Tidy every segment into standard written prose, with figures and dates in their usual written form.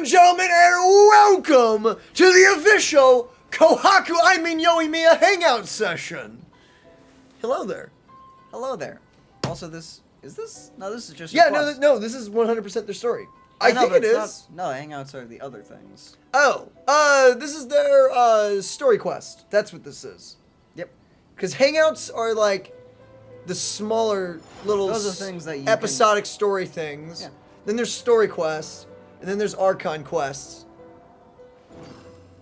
and gentlemen, and welcome to the official Yoimiya hangout session. Hello there. Hello there. Also, this is this? No, this is just. Yeah, no, this is 100% their story. I think it is. No, hangouts are the other things. Oh, this is their story quest. That's what this is. Yep. Because hangouts are like the smaller little Those are things that you episodic story things. Yeah. Then there's story quests, and then there's archon quests.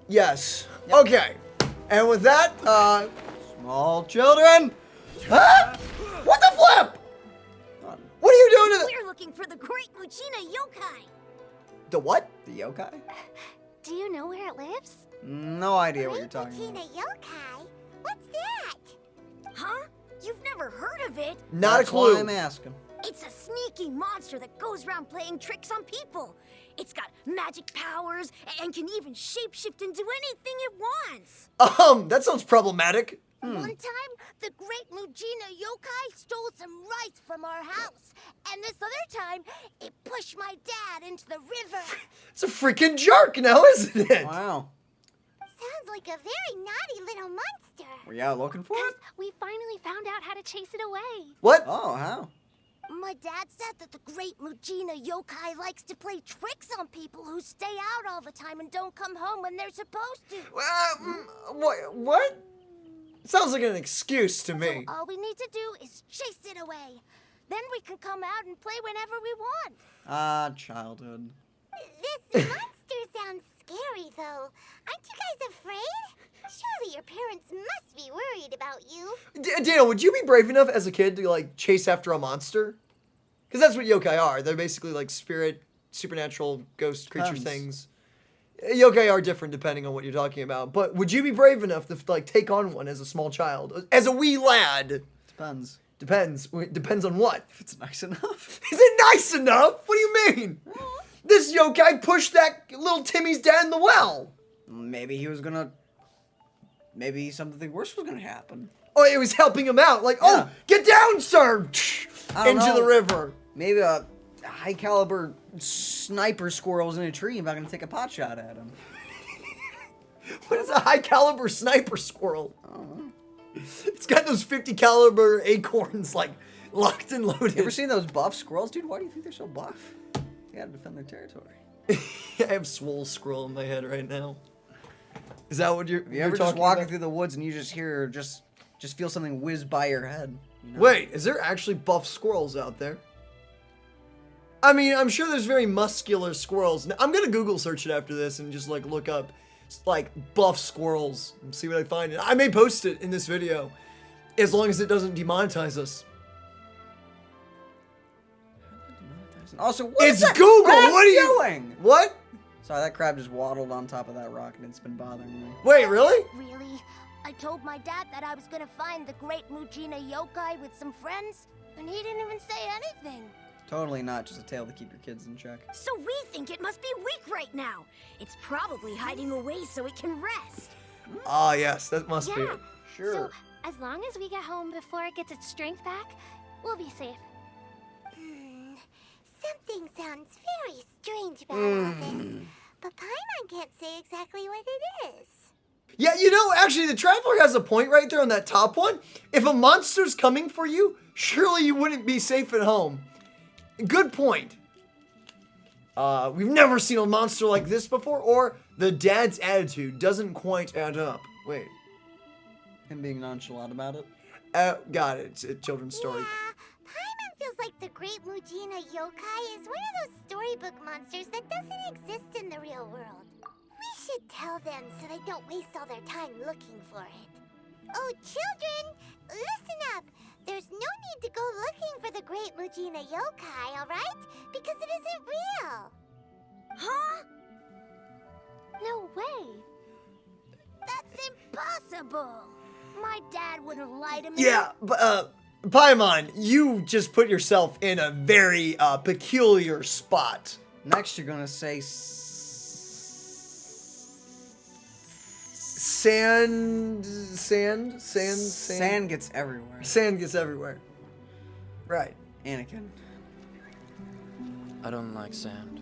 Yes. Yep. Okay. And with that, Small children. huh? What the flip? What are you doing to the? We're looking for the great Mujina yokai. The what? The yokai? Do you know where it lives? No idea what you're talking about. yokai? What's that? Huh? You've never heard of it? Not That's a clue. why I'm asking. It's a sneaky monster that goes around playing tricks on people. It's got magic powers and can even shapeshift into anything it wants. That sounds problematic. One time, the great Mujina yokai stole some rice from our house. And this other time, it pushed my dad into the river. It's a freaking jerk now, isn't it? Wow. Sounds like a very naughty little monster. Were you out looking for it? We finally found out how to chase it away. What? Oh, how? My dad said that the great Mujina yokai likes to play tricks on people who stay out all the time and don't come home when they're supposed to. What? Sounds like an excuse to me. So all we need to do is chase it away. Then we can come out and play whenever we want. Ah, childhood. This monster sounds scary, though. Aren't you guys afraid? Surely your parents must be worried about you. Daniel, would you be brave enough as a kid to like chase after a monster? Because that's what yokai are. They're basically like spirit, supernatural, ghost creature Depends. things. Yokai are different depending on what you're talking about. But would you be brave enough to like take on one as a small child, as a wee lad? Depends. Depends. Depends on what? If it's nice enough. Is it nice enough? What do you mean? This yokai pushed that little Timmy's dad in the well. Maybe he was gonna. Maybe something worse was gonna happen. Oh, it was helping him out. Like, Yeah. oh, get down, sir! I don't Into know. the river. Maybe a high caliber sniper squirrel was in a tree and not gonna take a pot shot at him. What is a high caliber sniper squirrel? I don't know. It's got those 50 caliber acorns like locked and loaded. You ever seen those buff squirrels, dude? Why do you think they're so buff? They gotta defend their territory. I have swole squirrel in my head right now. Is that what you're? Have you ever just walking through the woods and you just hear, just feel something whiz by your head? You know? Wait, is there actually buff squirrels out there? I mean, I'm sure there's very muscular squirrels. Now, I'm gonna Google search it after this and just like look up like buff squirrels and see what I find. And I may post it in this video as long as it doesn't demonetize us. Also, what It's is that Google. crab What are you doing? What? Sorry, that crab just waddled on top of that rock and it's been bothering me. Wait, really? Really? I told my dad that I was gonna find the great Mujina yokai with some friends, and he didn't even say anything. Totally not just a tale to keep your kids in check. So we think it must be weak right now. It's probably hiding away so it can rest. Ah, yes, that must be Yeah. it. Sure. So, as long as we get home before it gets its strength back, we'll be safe. Something sounds very strange about all this, but Paimon can't say exactly what it is. Yeah, you know, actually, the Traveler has a point right there on that top one. If a monster's coming for you, surely you wouldn't be safe at home. Good point. We've never seen a monster like this before, or the dad's attitude doesn't quite add up. Wait. Him being nonchalant about it. Got it. It's a children's story. Yeah, Paimon feels like the great Mujina yokai is one of those storybook monsters that doesn't exist in the real world. We should tell them so they don't waste all their time looking for it. Oh, children, listen up. There's no need to go looking for the great Mujina yokai, all right? Because it isn't real. Huh? No way. That's impossible. My dad wouldn't lie to me. Yeah, but, Paimon, you just put yourself in a very, peculiar spot. Next, you're gonna say Sand gets everywhere. Sand gets everywhere. Right. Anakin. I don't like sand.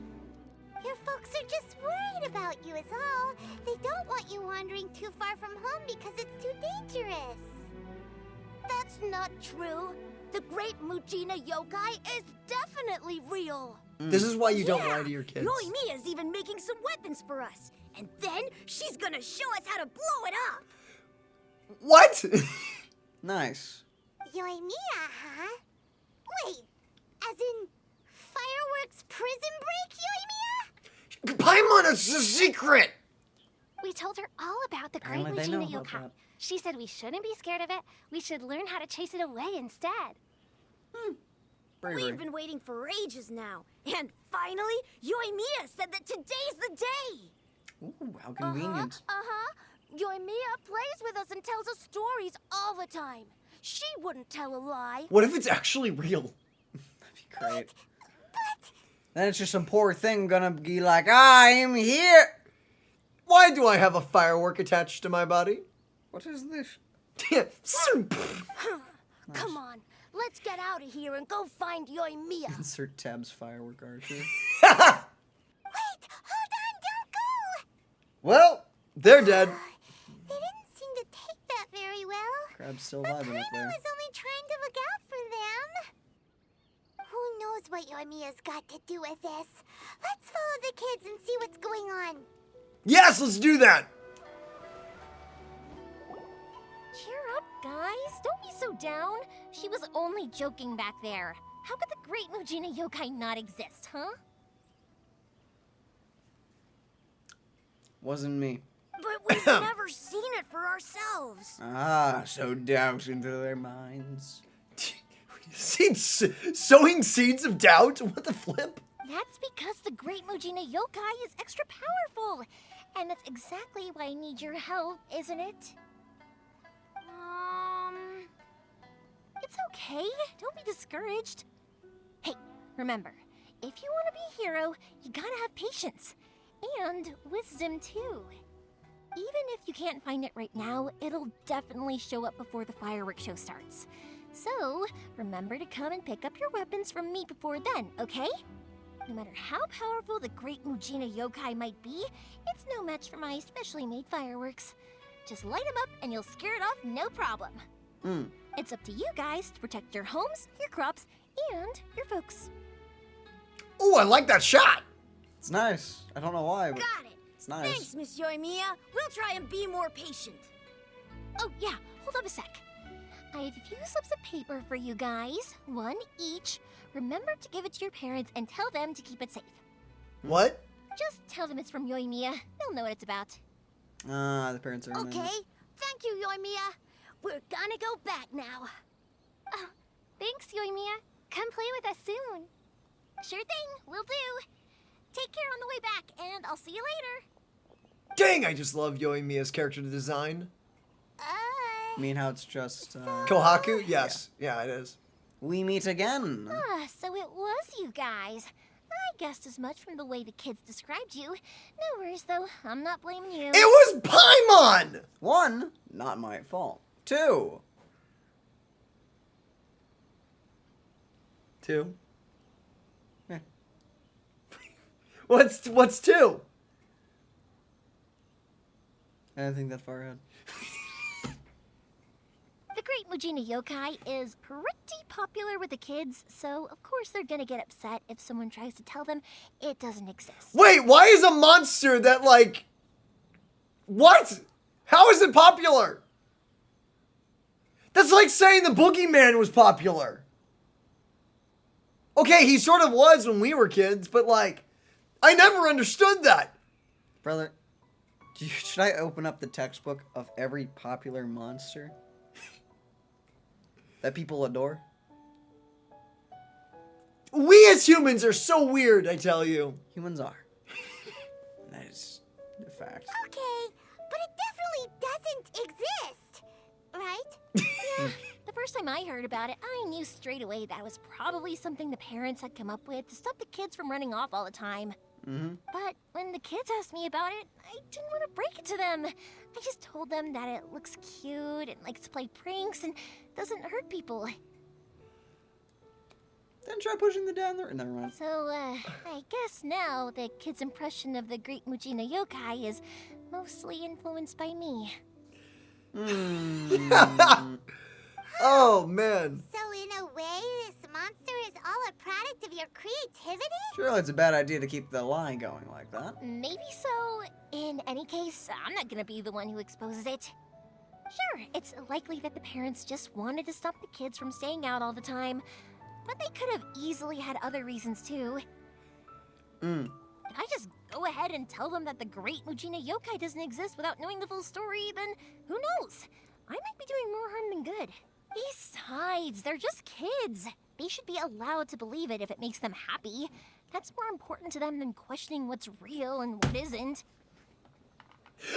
Your folks are just worried about you is all. They don't want you wandering too far from home because it's too dangerous. That's not true. The Great Mujina Yokai is definitely real. This is why you don't lie to your kids. Yoimiya's even making some weapons for us. And then she's gonna show us how to blow it up. What? Nice. Yoimiya, huh? Wait, as in fireworks prison break, Yoimiya? Paimon, it's a secret! We told her all about the Great Apparently they know Mujina about Yokai. that. She said we shouldn't be scared of it. We should learn how to chase it away instead. Bravery. We've been waiting for ages now. And finally, Yoimiya said that today's the day. Ooh, how convenient. Yoimiya plays with us and tells us stories all the time. She wouldn't tell a lie. What if it's actually real? That'd be great. Then it's just some poor thing gonna be like, I'm here. Why do I have a firework attached to my body? What is this? Come on, let's get out of here and go find Yoimiya. Insert tabs firework archer. Wait, hold on, don't go! Well, they're dead. They didn't seem to take that very well. Crab's still But alive Paimon up there. was only trying to look out for them. Who knows what Yoimiya's got to do with this? Let's follow the kids and see what's going on. Yes, let's do that. Cheer up, guys. Don't be so down. She was only joking back there. How could the Great Mujina Yokai not exist, huh? Wasn't me. But we've never seen it for ourselves. Ah, so doubt into their minds. Seeds, sowing seeds of doubt? What the flip? That's because the Great Mujina Yokai is extra powerful. And that's exactly why I need your help, isn't it? It's okay. Don't be discouraged. Hey, remember, if you want to be a hero, you gotta have patience. And wisdom, too. Even if you can't find it right now, it'll definitely show up before the fireworks show starts. So, remember to come and pick up your weapons from me before then, okay? No matter how powerful the Great Mujina Yokai might be, it's no match for my specially made fireworks. Just light them up and you'll scare it off no problem. It's up to you guys to protect your homes, your crops, and your folks. Oh, I like that shot. It's nice. I don't know why, but Got it. it's nice. Thanks, Miss Yoimiya. We'll try and be more patient. Oh yeah, hold up a sec. I have a few slips of paper for you guys, one each. Remember to give it to your parents and tell them to keep it safe. What? Just tell them it's from Yoimiya. They'll know what it's about. Ah, the parents are in Okay, it. thank you, Yoimiya. We're gonna go back now. Oh, thanks, Yoimiya. Come play with us soon. Sure thing, will do. Take care on the way back, and I'll see you later. Dang, I just love Yoimiya's character design. I mean, how it's just, Kohaku? Yes. Yeah, it is. we meet again. Ah, so it was you guys. I guessed as much from the way the kids described you. No worries, though. I'm not blaming you. It was Paimon! 1, not my fault. 2, 2. Yeah. What's 2? I didn't think that far ahead. The Great Mujina Yokai is pretty popular with the kids, so of course they're gonna get upset if someone tries to tell them it doesn't exist. Wait, why is a monster that, like... What? How is it popular? That's like saying the boogeyman was popular. Okay, he sort of was when we were kids, but, like, I never understood that. Brother, should I open up the textbook of every popular monster that people adore? We as humans are so weird, I tell you. Humans are. That is a fact. Okay, but it definitely doesn't exist, right? Yeah, the first time I heard about it, I knew straight away that was probably something the parents had come up with to stop the kids from running off all the time. But when the kids asked me about it, I didn't want to break it to them. I just told them that it looks cute and likes to play pranks and doesn't hurt people. Then try pushing the down there. Never mind. So, I guess now the kid's impression of the great Mujina yokai is mostly influenced by me. Oh, man. So in a way, this monster is all a product of your creativity? Surely it's a bad idea to keep the lie going like that. Maybe so. In any case, I'm not gonna be the one who exposes it. Sure, it's likely that the parents just wanted to stop the kids from staying out all the time, but they could have easily had other reasons too. If I just go ahead and tell them that the great Mujina yokai doesn't exist without knowing the full story, then who knows? I might be doing more harm than good. Besides, they're just kids. They should be allowed to believe it if it makes them happy. That's more important to them than questioning what's real and what isn't.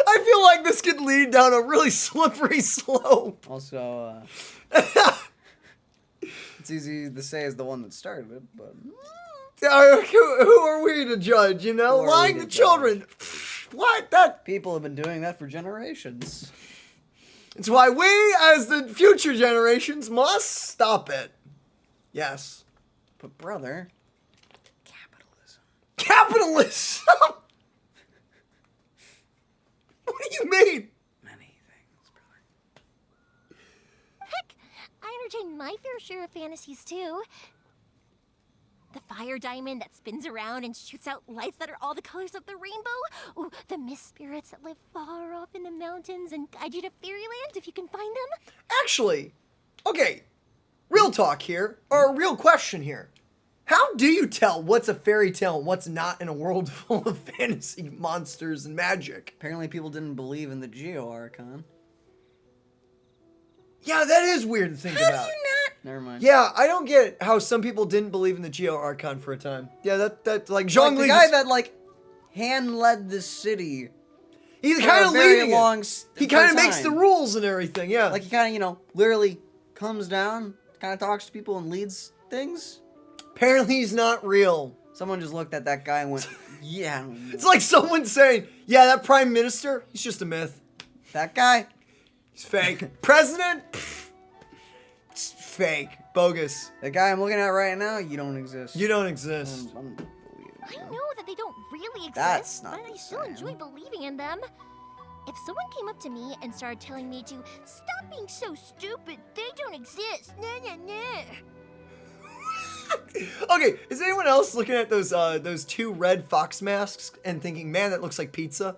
I feel like this could lead down a really slippery slope. Also, it's easy to say as the one that started it, but... Who are we to judge, you know? Who are we Lying to to children. What? People have been doing that for generations. It's why we, as the future generations, must stop it. Yes. But brother, capitalism. Capitalism? What do you mean? Many things, brother. Heck, I entertain my fair share of fantasies too. The fire diamond that spins around and shoots out lights that are all the colors of the rainbow. Ooh, the mist spirits that live far off in the mountains and guide you to fairyland if you can find them. Actually, okay, real talk here, or a real question here. How do you tell what's a fairy tale and what's not in a world full of fantasy monsters and magic? Apparently people didn't believe in the Geo Archon. Yeah, that is weird to think about. Never mind. Yeah, I don't get how some people didn't believe in the Geo Archon for a time. Yeah, that like Zhongli. Like the guy that like hand-led the city. He's for kind a of very leading long it. He kind of makes the time. rules and everything. Yeah. Like he kind of, you know, literally comes down, kind of talks to people and leads things. Apparently he's not real. Someone just looked at that guy and went, yeah, I don't know. It's like someone saying, "Yeah, that prime minister, he's just a myth. That guy, He's fake. President, pfft, it's fake, bogus. the guy I'm looking at right now, you don't exist. You don't exist." Unbelievable. I know that they don't really exist, That's not but I the still same. enjoy believing in them. If someone came up to me and started telling me to stop being so stupid, they don't exist. Nah, nah, nah. Okay, is anyone else looking at those two red fox masks and thinking, "Man, that looks like pizza"?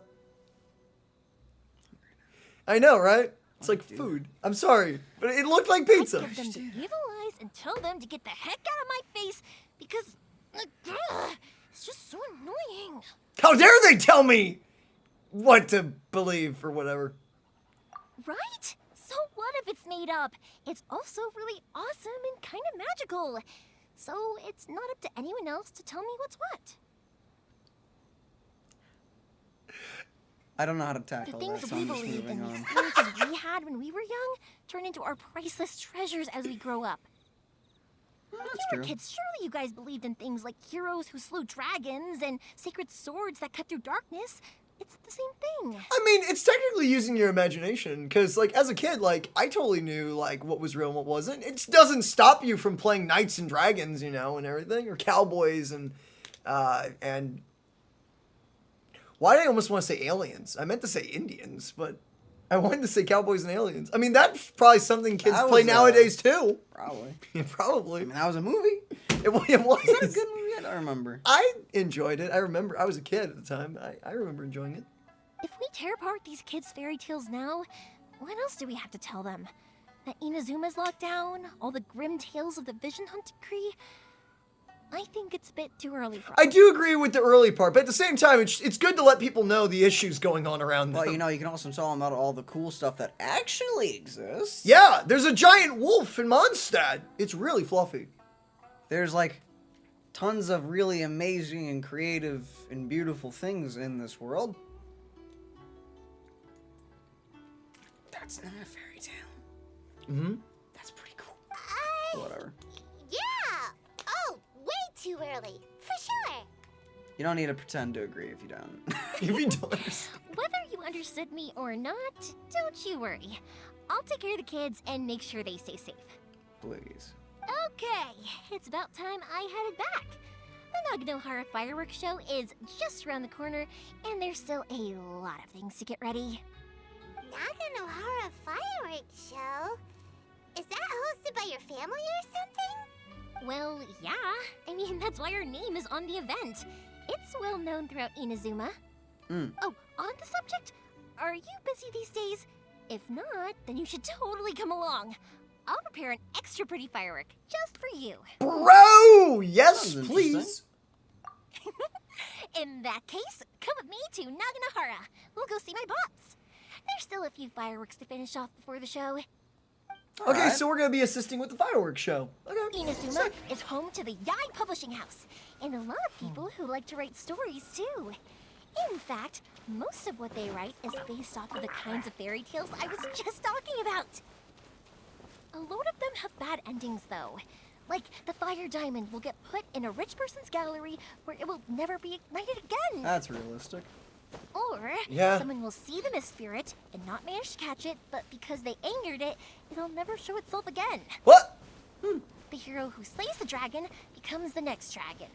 I know, right? It's like food. I'm sorry, but it looked like pizza. Give them the evil eyes and tell them to get the heck out of my face because it's just so annoying. How dare they tell me what to believe or whatever? Right? So what if it's made up? It's also really awesome and kind of magical. So it's not up to anyone else to tell me what's what. I don't know how to The tackle things that, so we I'm just believed moving and the on. experiences we had when we were young turn into our priceless treasures as we grow up. When That's you were true. kids, surely you guys believed in things like heroes who slew dragons and sacred swords that cut through darkness. It's the same thing. I mean, it's technically using your imagination, because, like, as a kid, like, I totally knew, like, what was real and what wasn't. It doesn't stop you from playing Knights and Dragons, you know, and everything, or Cowboys, and why did I almost want to say aliens? I meant to say Indians, but I wanted to say Cowboys and Aliens. I mean, that's probably something kids That play was, nowadays, too. Probably. Yeah, probably. I mean, that was a movie. It was. Is that a good movie? I don't remember. I enjoyed it. I remember. I was a kid at the time. I remember enjoying it. If we tear apart these kids' fairy tales now, what else do we have to tell them? That Inazuma's locked down? All the grim tales of the Vision Hunt decree? I think it's a bit too early for I us. do agree with the early part, but at the same time, it's good to let people know the issues going on around them. Well, you know, you can also tell them about all the cool stuff that actually exists. Yeah, there's a giant wolf in Mondstadt. It's really fluffy. There's like tons of really amazing and creative and beautiful things in this world. That's not a fairy tale. Mm-hmm. That's pretty cool. I... Whatever. Yeah! Oh, way too early. For sure. You don't need to pretend to agree if you don't. If you don't. Whether you understood me or not, don't you worry. I'll take care of the kids and make sure they stay safe. Please. Okay, it's about time I headed back. The Naganohara fireworks show is just around the corner, and there's still a lot of things to get ready. Naganohara fireworks show? Is that hosted by your family or something? Well, yeah. I mean, that's why our name is on the event. It's well known throughout Inazuma. Oh, on the subject, are you busy these days? If not, then you should totally come along. I'll prepare an extra pretty firework just for you. Bro! Yes, Sounds please. In that case, come with me to Naganohara. We'll go see my boss. There's still a few fireworks to finish off before the show. Okay, Alright. so we're going to be assisting with the fireworks show. Okay. Inazuma is home to the Yai Publishing House, and a lot of people who like to write stories too. In fact, most of what they write is based off of the kinds of fairy tales I was just talking about. A load of them have bad endings though. Like, the fire diamond will get put in a rich person's gallery where it will never be ignited again. That's realistic. Or Yeah. someone will see the mist spirit and not manage to catch it, but because they angered it, it'll never show itself again. What? The hero who slays the dragon becomes the next dragon.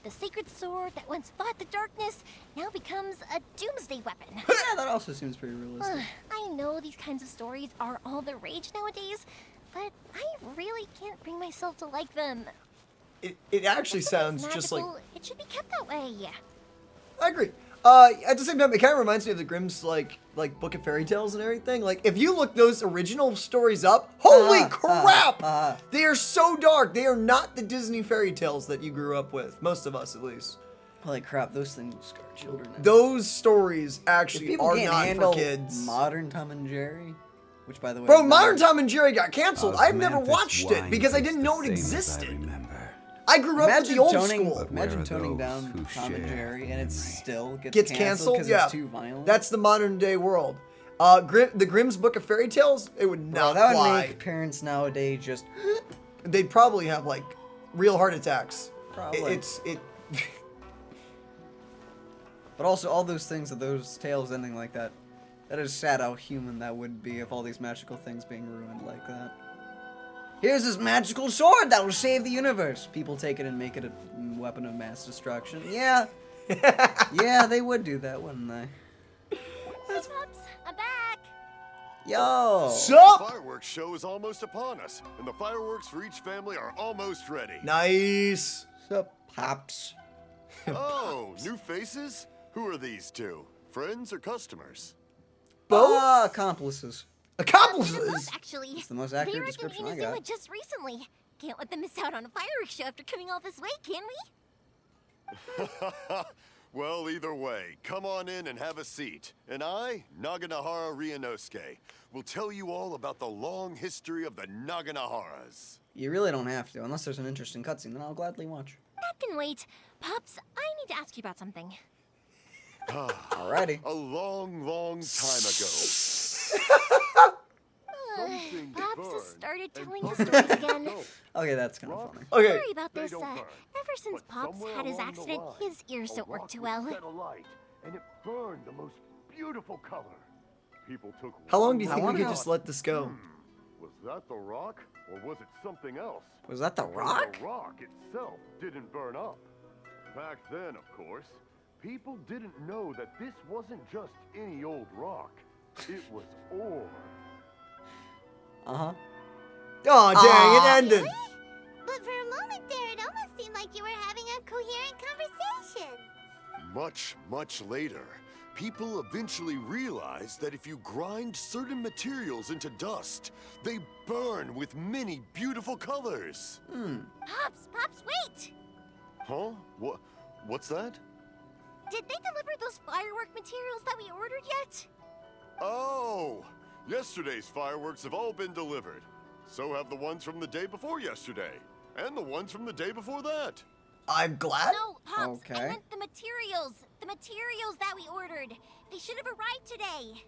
The sacred sword that once fought the darkness now becomes a doomsday weapon. Yeah, that also seems pretty realistic. I know these kinds of stories are all the rage nowadays, but I really can't bring myself to like them. It actually If sounds something's just like... magical, it should be kept that way. I agree. At the same time, it kind of reminds me of the Grimm's like Book of Fairy Tales and everything. Like, if you look those original stories up, holy crap! They are so dark. They are not the Disney fairy tales that you grew up with. Most of us, at least. Holy crap, those things scar children. Those stories If actually people are can't not handle for kids. modern Tom and Jerry, which by the way, Bro, I've Modern never- Tom and Jerry got canceled. I've never Osmanthus watched it wine because I tastes didn't the know it same as I existed. remember. I grew up with the old school. Imagine Where are toning those down who Tom and share Jerry, and memory? it still Gets canceled? because Yeah. it's too violent. That's the modern day world. The Grimm's Book of Fairy Tales, it would Bro, not that would fly. make parents nowadays just They'd probably have like real heart attacks. Probably. It But also, all those things of those tales ending like that, that is sad how human that would be if all these magical things being ruined like that. Here's this magical sword that will save the universe. People take it and make it a weapon of mass destruction. Yeah. Yeah, they would do that, wouldn't they? Hey, Pops, I'm back. Yo. The Sup? fireworks show is almost upon us, and the fireworks for each family are almost ready. Nice. Sup, Pops? Oh, new faces? Who are these two? Friends or customers? Both Accomplices. accomplices. Actually, It's the most they accurate were in description I Inazuma got. just recently. Can't let them miss out on a fireworks show after coming all this way, can we? Well, either way, come on in and have a seat. And I, Naganohara Ryunosuke, will tell you all about the long history of the Naganoharas. You really don't have to, unless there's an interesting cutscene, then I'll gladly watch. That can wait. Pops, I need to ask you about something. Alrighty. A long, long time ago. Something Pops burned has started and telling the others stories again. don't. Okay, that's kind of funny. Okay. Sorry about They this. don't burn. Ever since But Pops somewhere had his along the accident, line, his ears a don't work rock too was well. set alight, and it burned the most beautiful color. People took How long do one you I think we wanna could know. just let this go? Was that the rock, or was it something else? Was that the And rock? The rock itself didn't burn up. Back then, of course, people didn't know that this wasn't just any old rock. It was ore. Uh-huh. Oh, dang, it ended. But for a moment there, it almost seemed like you were having a coherent conversation. Much, much later, people eventually realized that if you grind certain materials into dust, they burn with many beautiful colors. Pops, wait! Huh? What's that? Did they deliver those firework materials that we ordered yet? Oh! Yesterday's fireworks have all been delivered. So have the ones from the day before yesterday. And the ones from the day before that. I'm glad. No, Pops, I Okay. meant the materials. The materials that we ordered. They should have arrived today.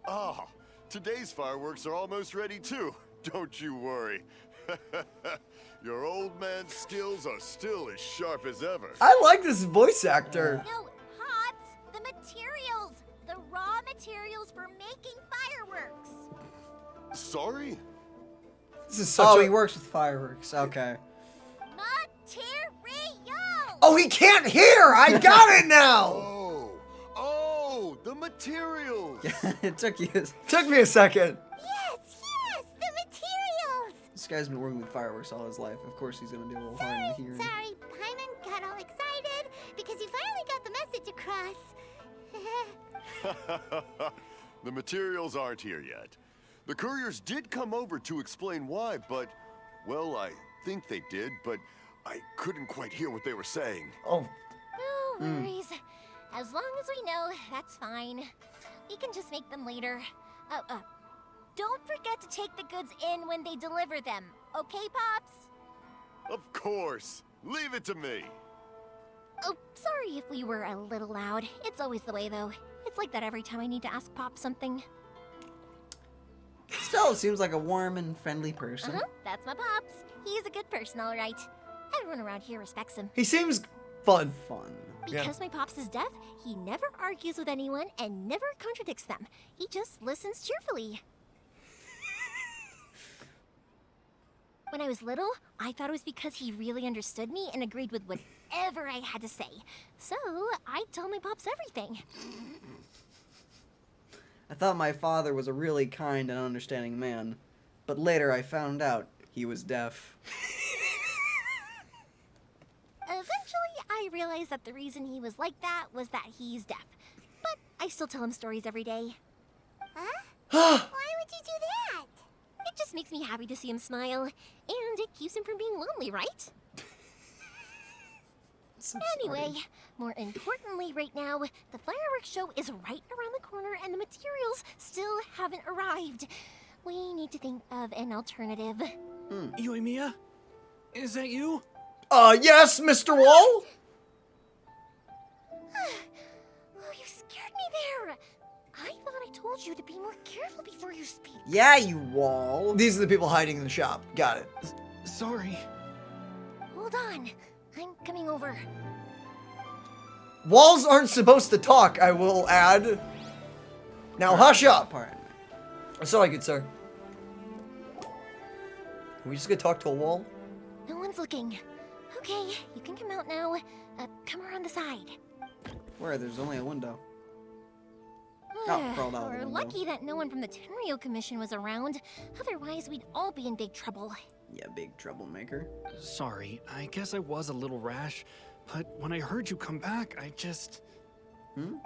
Ah, today's fireworks are almost ready too. Don't you worry. Your old man's skills are still as sharp as ever. I like this voice actor. No, Pops, the materials. The raw materials for making fireworks. Sorry? This is such Oh, a... he works with fireworks. Okay. Material! Oh, he can't hear! I got it now! Oh, the materials! It took you. Took me a second. Yes, the materials! This guy's been working with fireworks all his life. Of course he's gonna do a little hard in the hearing. Sorry, Paimon got all excited because he finally got the message across. The materials aren't here yet. The couriers did come over to explain why, but, well, I think they did, but I couldn't quite hear what they were saying. Oh, No worries. As long as we know, that's fine. We can just make them later. Don't forget to take the goods in when they deliver them. Okay, Pops? Of course. Leave it to me. Oh, sorry if we were a little loud. It's always the way, though. It's like that every time I need to ask Pop something. Still, seems like a warm and friendly person. That's my Pops. He's a good person, all right. Everyone around here respects him. he seems fun. Fun. Because my Pops is deaf, he never argues with anyone and never contradicts them. He just listens cheerfully. When I was little, I thought it was because he really understood me and agreed with whatever I had to say. So, I tell my Pops everything. I thought my father was a really kind and understanding man, but later I found out he was deaf. Eventually, I realized that the reason he was like that was that he's deaf. But I still tell him stories every day. Huh? Why would you do that? It just makes me happy to see him smile, and it keeps him from being lonely, right? So Anyway, sorry. more importantly right now, the fireworks show is right around the corner and the materials still haven't arrived. We need to think of an alternative. Yoimiya? Is that you? Yes, Mr. Wall? Oh, you scared me there. I thought I told you to be more careful before you speak. Yeah, you wall. These are the people hiding in the shop. Got it. Sorry. Hold on. I'm coming over. Walls aren't supposed to talk, I will add. Now hush up. Pardon. Sorry, good sir. Are we just gonna talk to a wall? No one's looking. Okay, you can come out now. Come around the side. Where? There's only a window. Oh, crawled out of the We're window. lucky that no one from the Tenryo Commission was around. Otherwise, we'd all be in big trouble. Yeah, big troublemaker. Sorry, I guess I was a little rash, but when I heard you come back, I just...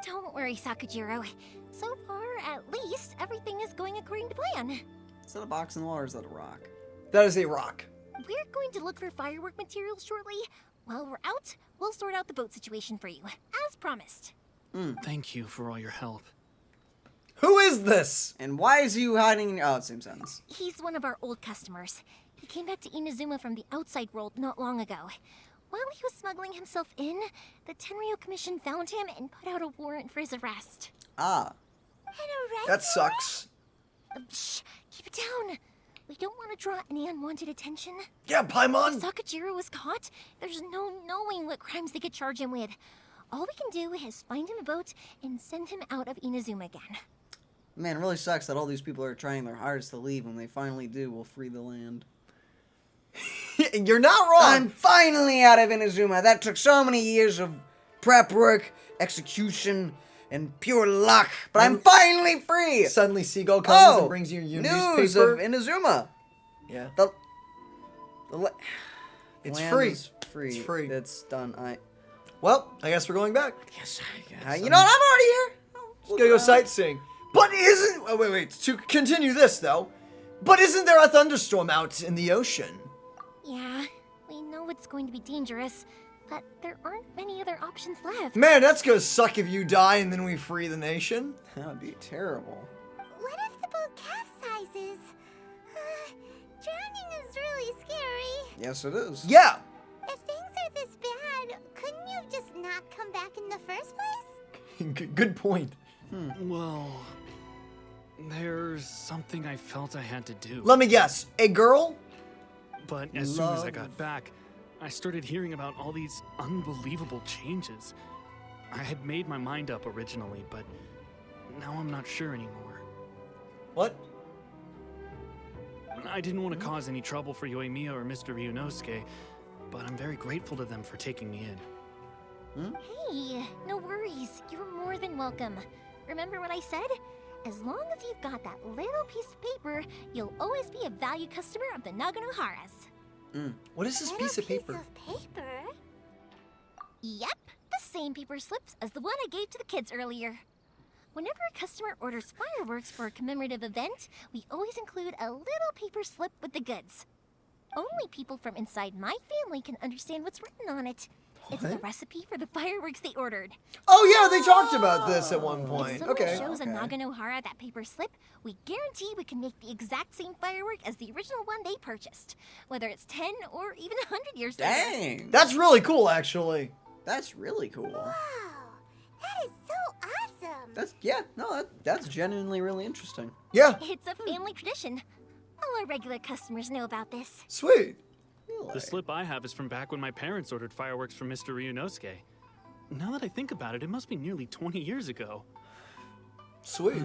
Don't worry, Sakajiro. So far, at least, everything is going according to plan. Is that a box in the wall or is that a rock? That is a rock. We're going to look for firework materials shortly. While we're out, we'll sort out the boat situation for you, as promised. Thank you for all your help. Who is this? And why is you hiding in your... Oh, same sentence. He's one of our old customers. He came back to Inazuma from the outside world not long ago. While he was smuggling himself in, the Tenryo Commission found him and put out a warrant for his arrest. Ah. An arrest That sucks. Shh, keep it down. We don't want to draw any unwanted attention. Yeah, Paimon. If Sakajiro was caught, there's no knowing what crimes they could charge him with. All we can do is find him a boat and send him out of Inazuma again. Man, it really sucks that all these people are trying their hardest to leave. When they finally do, we'll free the land. You're not wrong. I'm finally out of Inazuma. That took so many years of prep work, execution, and pure luck. But I'm finally free. Suddenly Seagull comes and brings you your news newspaper. of Inazuma. Yeah. It's It's land free. is free. It's free. It's done. Well, I guess we're going back. Yes, I guess. You know what? I'm already here. Just gotta go sightseeing. But isn't... Oh, wait. To continue this, though. But isn't there a thunderstorm out in the ocean? Yeah, we know it's going to be dangerous, but there aren't many other options left. Man, that's gonna suck if you die and then we free the nation. That would be terrible. What if the boat capsizes? Drowning is really scary. Yes, it is. Yeah. If things are this bad, couldn't you have just not come back in the first place? Good point. Well, there's something I felt I had to do. Let me guess. A girl? But as soon as I got back, I started hearing about all these unbelievable changes. I had made my mind up originally, but now I'm not sure anymore. What? I didn't want to cause any trouble for Yoimiya or Mr. Ryunosuke, but I'm very grateful to them for taking me in. Hey, no worries. You're more than welcome. Remember what I said? As long as you've got that little piece of paper, you'll always be a valued customer of the Naganoharas. What is this piece of paper? paper? Yep, the same paper slips as the one I gave to the kids earlier. Whenever a customer orders fireworks for a commemorative event, we always include a little paper slip with the goods. Only people from inside my family can understand what's written on it. It's the recipe for the fireworks they ordered. Oh yeah, they talked about this at one If point. someone Okay. shows a Naganohara that paper slip, we guarantee we can make the exact same firework as the original one they purchased, whether it's 10 or even 100 years later. Dang. That's really cool, actually. That's really cool. Wow, that is so awesome. That's genuinely really interesting. Yeah, It's a family tradition. All our regular customers know about this. sweet. Really? The slip I have is from back when my parents ordered fireworks from Mr. Ryunosuke. Now that I think about it, it must be nearly 20 years ago. Sweet.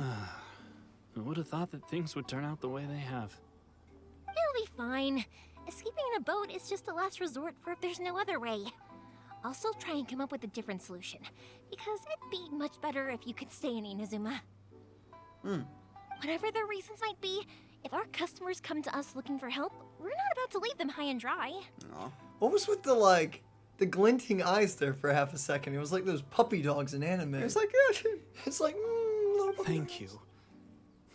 Who would have thought that things would turn out the way they have? It'll be fine. Escaping in a boat is just a last resort for if there's no other way. I'll still try and come up with a different solution, because it'd be much better if you could stay in Inazuma. Whatever their reasons might be, if our customers come to us looking for help, we're not about to leave them high and dry. Aw. What was with the glinting eyes there for half a second? It was like those puppy dogs in anime. It's like, it's like, little puppy Thank dogs. you.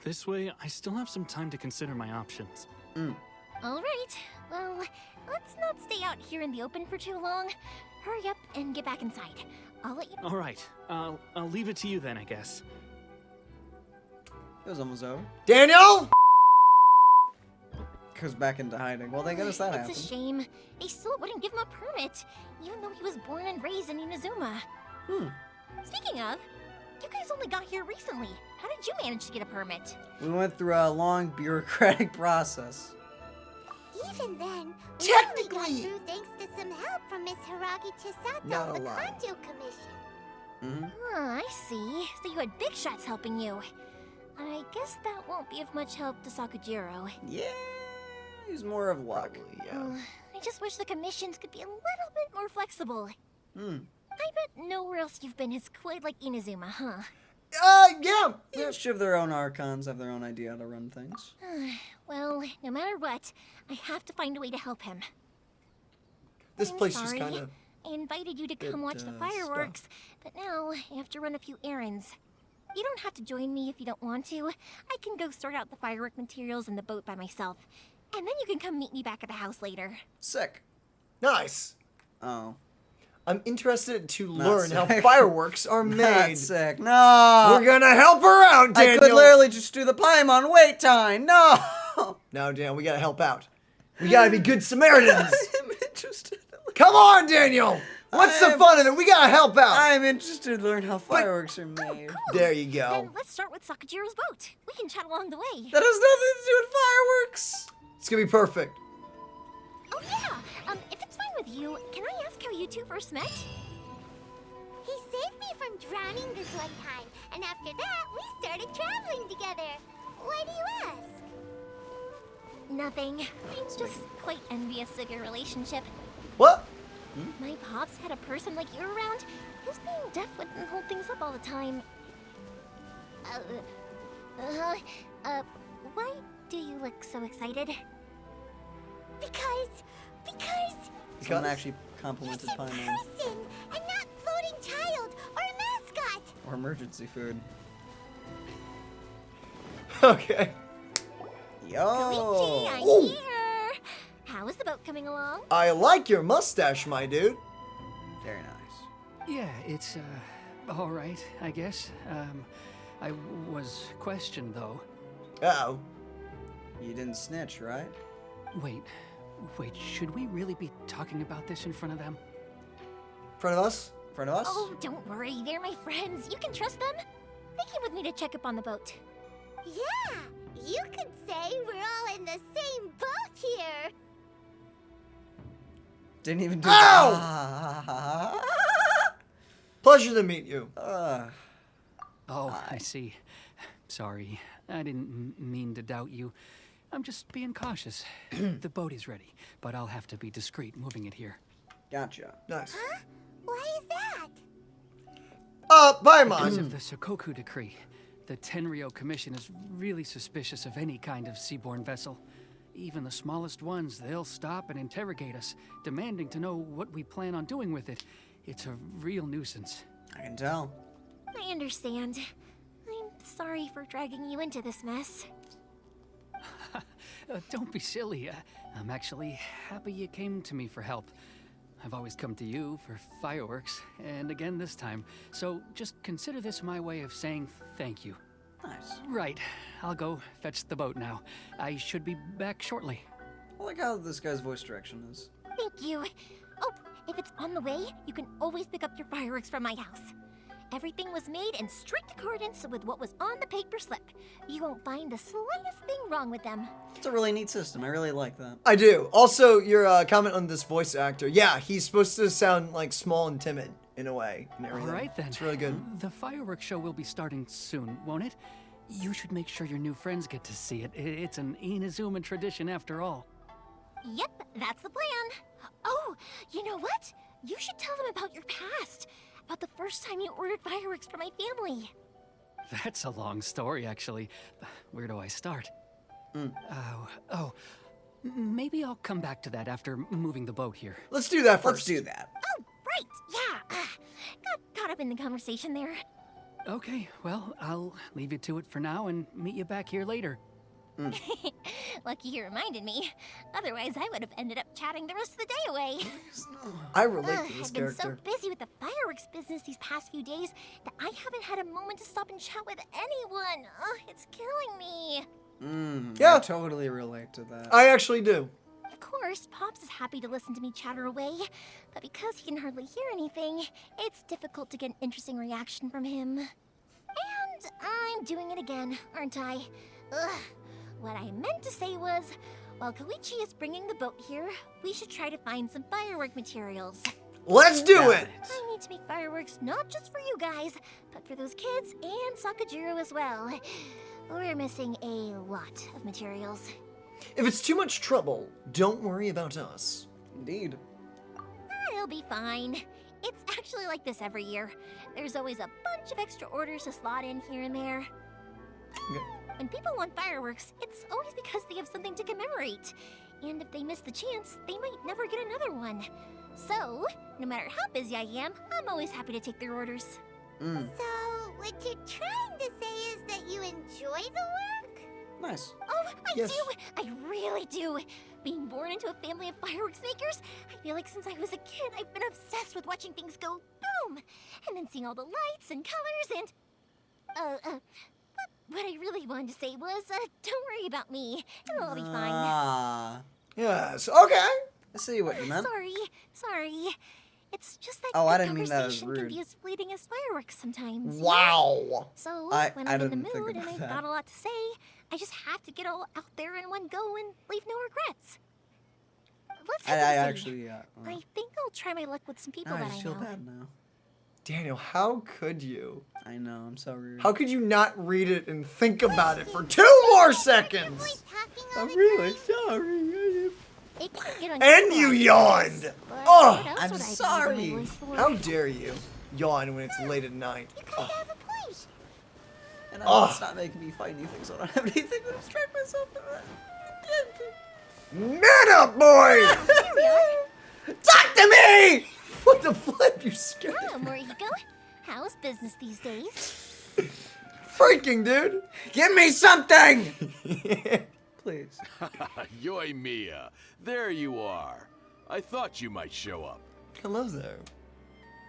This way, I still have some time to consider my options. All right, well, let's not stay out here in the open for too long. Hurry up and get back inside. I'll let you know. All right, I'll leave it to you then, I guess. it was almost over. Daniel! Goes back into hiding. Well, thank goodness that It's happened. a shame. They still wouldn't give him a permit, even though he was born and raised in Inazuma. Speaking of, you guys only got here recently. How did you manage to get a permit? We went through a long bureaucratic process. Even then, we Technically- only got through thanks to some help from Miss Hiragi Chisato Not of a the lot. Kanjo Commission. Ah, I see. So you had big shots helping you. I guess that won't be of much help to Sakajiro. Yeah, he's more of luck. Yeah. I just wish the commissions could be a little bit more flexible. I bet nowhere else you've been is quite like Inazuma, huh? Yeah. Each of their own archons have their own idea how to run things. Well, no matter what, I have to find a way to help him. This I'm place sorry. just kind of. I invited you to come watch the stuff. fireworks, but now I have to run a few errands. You don't have to join me if you don't want to. I can go sort out the firework materials in the boat by myself. And then you can come meet me back at the house later. Sick. Nice. Oh. I'm interested to Not learn how sick. fireworks are Not made. sick. No. We're gonna help her out, Daniel. I could literally just do the Paimon wait time. No. No, Dan, we gotta help out. We gotta be good Samaritans. I'm interested. Come on, Daniel. What's the fun of it? We gotta help out. I'm interested to learn how fireworks are made. There you go. Then let's start with Sakajiro's boat. We can chat along the way. That has nothing to do with fireworks. It's gonna be perfect. Oh yeah, if it's fine with you, can I ask how you two first met? He saved me from drowning this one time, and after that, we started traveling together. Why do you ask? Nothing. I'm just quite envious of your relationship. What? My pops had a person like you around. His being deaf wouldn't hold things up all the time. Why do you look so excited? Because Someone actually complimented he's a Paimon. person and not floating child or a mascot. Or emergency food. Okay. Luigi, Yo. I'm Ooh. here. How is the boat coming along? I like your mustache, my dude. Very nice. Yeah, it's, all right, I guess. I was questioned, though. Uh-oh. You didn't snitch, right? Wait, should we really be talking about this in front of them? In front of us? In front of us? Oh, don't worry. They're my friends. You can trust them. They came with me to check up on the boat. Yeah, you could say we're all in the same boat here. Didn't even do Ow! that. Pleasure to meet you. Oh, I see. Sorry, I didn't mean to doubt you. I'm just being cautious. The boat is ready, but I'll have to be discreet moving it here. Gotcha. Nice. Huh? Why is that? Bye, Because Mon. of the Sokoku decree, the Tenryou Commission is really suspicious of any kind of seaborne vessel. Even the smallest ones, they'll stop and interrogate us, demanding to know what we plan on doing with it. It's a real nuisance. I can tell. I understand. I'm sorry for dragging you into this mess. Don't be silly. I'm actually happy you came to me for help. I've always come to you for fireworks, and again this time. So just consider this my way of saying thank you. Nice. Right. I'll go fetch the boat now. I should be back shortly. I like how this guy's voice direction is. Thank you. Oh, if it's on the way, you can always pick up your fireworks from my house. Everything was made in strict accordance with what was on the paper slip. You won't find the slightest thing wrong with them. It's a really neat system. I really like that. I do. Also, your comment on this voice actor. Yeah, he's supposed to sound like small and timid in a way. And everything. All right then. It's really good. The fireworks show will be starting soon, won't it? You should make sure your new friends get to see it. It's an Inazuma tradition after all. Yep, that's the plan. Oh, you know what? You should tell them about your past. About the first time you ordered fireworks for my family. That's a long story, actually. Where do I start? Maybe I'll come back to that after moving the boat here. Let's do that 1st Let's do that. Oh, right, yeah. Got caught up in the conversation there. Okay, well, I'll leave you to it for now and meet you back here later. Lucky you reminded me. Otherwise, I would have ended up chatting the rest of the day away. I relate to this I've been character. so busy with the fireworks business these past few days that I haven't had a moment to stop and chat with anyone. It's killing me. Yeah. I totally relate to that. I actually do. Of course, Pops is happy to listen to me chatter away, but because he can hardly hear anything, it's difficult to get an interesting reaction from him. And I'm doing it again, aren't I? Ugh. What I meant to say was, while Koichi is bringing the boat here, we should try to find some firework materials. Let's do it. I need to make fireworks not just for you guys, but for those kids and Sakajiro as well. We're missing a lot of materials. If it's too much trouble, don't worry about us. Indeed. It'll be fine. It's actually like this every year. There's always a bunch of extra orders to slot in here and there. Okay. When people want fireworks, it's always because they have something to commemorate. And if they miss the chance, they might never get another one. So, no matter how busy I am, I'm always happy to take their orders. So, what you're trying to say is that you enjoy the work? Nice. Oh, I Yes. do! I really do! Being born into a family of fireworks makers, I feel like since I was a kid, I've been obsessed with watching things go boom! And then seeing all the lights and colors and... What I really wanted to say was, don't worry about me. It'll all be fine. Ah. Yes. Okay. I see what you meant. Sorry. It's just that Oh, I good didn't mean that as conversation can rude. be as fleeting as fireworks sometimes. Wow. So, I when I'm in the didn't think mood and about I've that. got a lot to say, I just have to get all out there in one go and leave no regrets. Let's I head to the city. actually, I think I'll try my luck with some people I that just I feel know. bad now. Daniel, how could you? I know, I'm so rude. How could you not read it and think about it for 2 more seconds? Boys talking all I'm the really time? sorry. It can get on And your you block, yawned. but Oh, what else I'm would I be sorry. using my voice for? How dare you yawn when it's late at night? You kind of have a point. And Ugh. it's not making me fight anything, so I don't have anything to distract myself from that. Man up, boy! There we are. Talk to me! What the flip? You scared Hello, Morihiko. How's business these days? freaking, dude. Give me something! Please. Yoimiya, there you are. I thought you might show up. Hello there.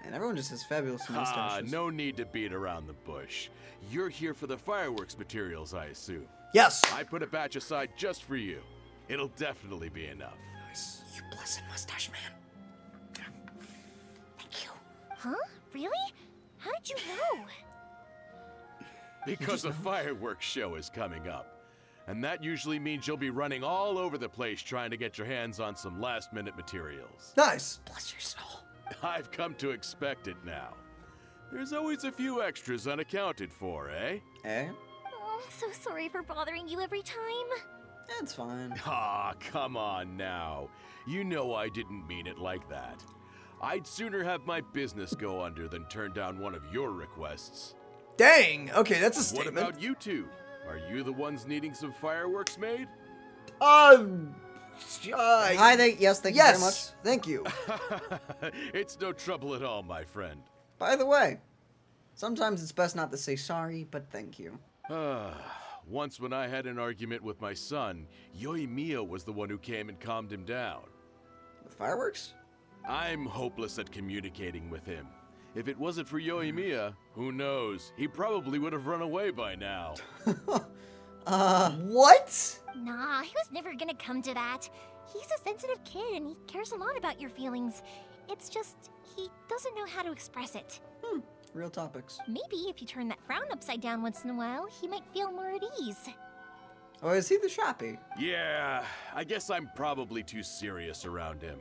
And everyone just has fabulous mustaches. No need to beat around the bush. You're here for the fireworks materials, I assume. Yes. I put a batch aside just for you. It'll definitely be enough. Nice. You blessed mustache man. Thank you. Huh? Really? How did you know? Because a fireworks show is coming up. And that usually means you'll be running all over the place trying to get your hands on some last-minute materials. Nice. Bless your soul. I've come to expect it now. There's always a few extras unaccounted for, eh? Eh? Oh, I'm so sorry for bothering you every time. It's fine. Ah, come on now. You know I didn't mean it like that. I'd sooner have my business go under than turn down one of your requests. Dang. Okay, that's a What statement. about you two? Are you the ones needing some fireworks made? Hi, yes, thank you very much. Yes, thank you. It's no trouble at all, my friend. By the way, sometimes it's best not to say sorry, but thank you. Once when I had an argument with my son, Yoimiya was the one who came and calmed him down. With fireworks? I'm hopeless at communicating with him. If it wasn't for Yoimiya, who knows? He probably would have run away by now. What? Nah, he was never gonna come to that. He's a sensitive kid and he cares a lot about your feelings. It's just, he doesn't know how to express it. Real topics. Maybe if you turn that frown upside down once in a while, he might feel more at ease. Oh, is he the shoppy? Yeah, I guess I'm probably too serious around him.